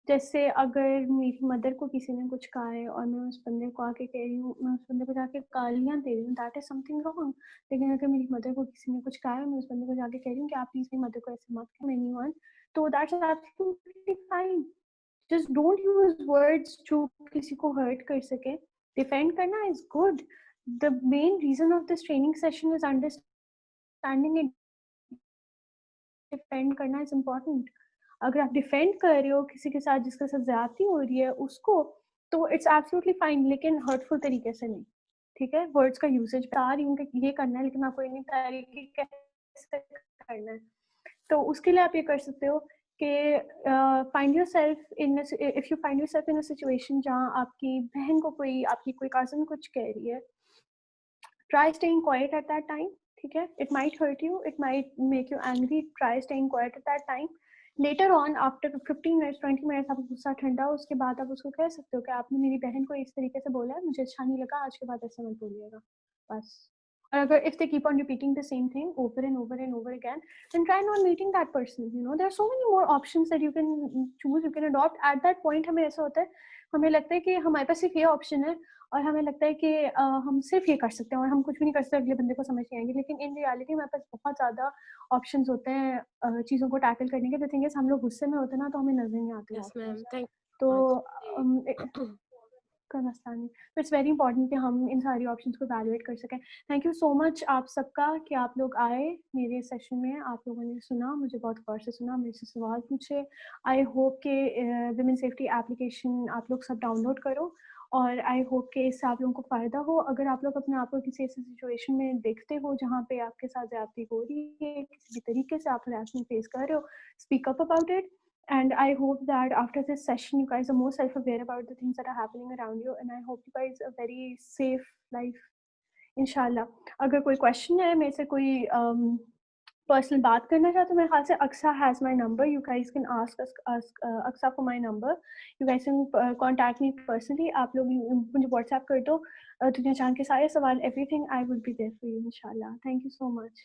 जैसे अगर मेरी मदर को किसी ने कुछ कहा है और मैं उस बंदे को आके कह रही हूँ, मैं उस बंदे को जाके गालियाँ दे रही हूँ, दैट इज समथिंग रॉन्ग। लेकिन अगर मेरी मदर को किसी ने कुछ कहा है, मैं उस बंदे को जाके कह रही हूँ कि आप प्लीज मेरी मदर को ऐसे मत कहो एनीवन, तो that's absolutely fine. Just don't use words जो किसी को हर्ट कर सके। डिफेंड करना is good. The main reason of this training session is understanding it. Defend करना इज इम्पोर्टेंट। अगर आप डिफेंड कर रहे हो किसी के साथ जिसके साथ ज्यादती हो रही है उसको, तो इट्स एब्सोल्युटली फाइन, लेकिन हर्टफुल तरीके से नहीं। ठीक है, वर्ड्स का यूसेज बता रही हूँ कि ये करना है, लेकिन आपको ये नहीं बता रही कि कैसे करना है। तो उसके लिए आप ये कर सकते हो कि find yourself in, if you find yourself in a situation जहाँ आपकी बहन को कोई, आपकी कोई कज़न कुछ कह रही है, try staying quiet at that time. ठीक है, it might hurt you, it might make you angry, try staying quiet at that time. Later on, after 15 minutes 20 minutes आपका गुस्सा ठंडा हो, उसके बाद आप उसको कह सकते हो कि आपने मेरी बहन को इस तरीके से बोला है, मुझे अच्छा नहीं लगा, आज के बाद ऐसे मत बोलिएगा, बस। और अगर if they keep on repeating the same thing over and over and over again, then try not meeting that person. There are so many more options that you can choose, you can adopt. At that point हमें ऐसा होता है, हमें लगता है कि हमारे पास सिर्फ ये ऑप्शन है, और हमें लगता है कि हम सिर्फ ये कर सकते हैं और हम कुछ भी नहीं कर सकते, अगले बंदे को समझ नहीं आएंगे। लेकिन इन रियलिटी हमारे पास बहुत ज़्यादा ऑप्शंस होते हैं चीज़ों को टैकल करने के। द थिंग इज, हम लोग गुस्से में होते हैं ना, तो हमें नजर नहीं आती यस ऑप्शंस। मैम, थैंक तो यू अम, मच। कोई मसला नहीं। तो इट्स वेरी इंपॉर्टेंट कि हम इन सारी ऑप्शंस को वैल्यूएट कर सकें। थैंक यू सो मच आप सबका कि आप लोग आए मेरे सेशन में, आप लोगों ने सुना, मुझे बहुत गौर से सुना, मेरे से सवाल पूछे। आई होप कि विमेन सेफ्टी एप्लीकेशन आप लोग सब डाउनलोड करो और आई होप कि इससे आप लोगों को फ़ायदा हो। अगर आप लोग अपने आप को किसी ऐसी सिचुएशन में देखते हो जहाँ पे आपके साथ ज़्यादती हो रही है, किसी भी तरीके से आप हरासमेंट फेस कर रहे हो, speak up about it. And I hope that after this session, you guys are more self-aware about the things that are happening around you. And I hope you guys are very safe life, inshallah. अगर कोई question है, मेरे से कोई पर्सनल बात करना चाहते हो, मेरे ख्याल से Aqsa has my number, you guys can ask Aqsa for my number, you guys can contact me personally. आप लोग मुझे व्हाट्सएप कर दो दुनिया चांद के सारे सवाल, everything, I will be there for you इंशाल्लाह। Thank you so much.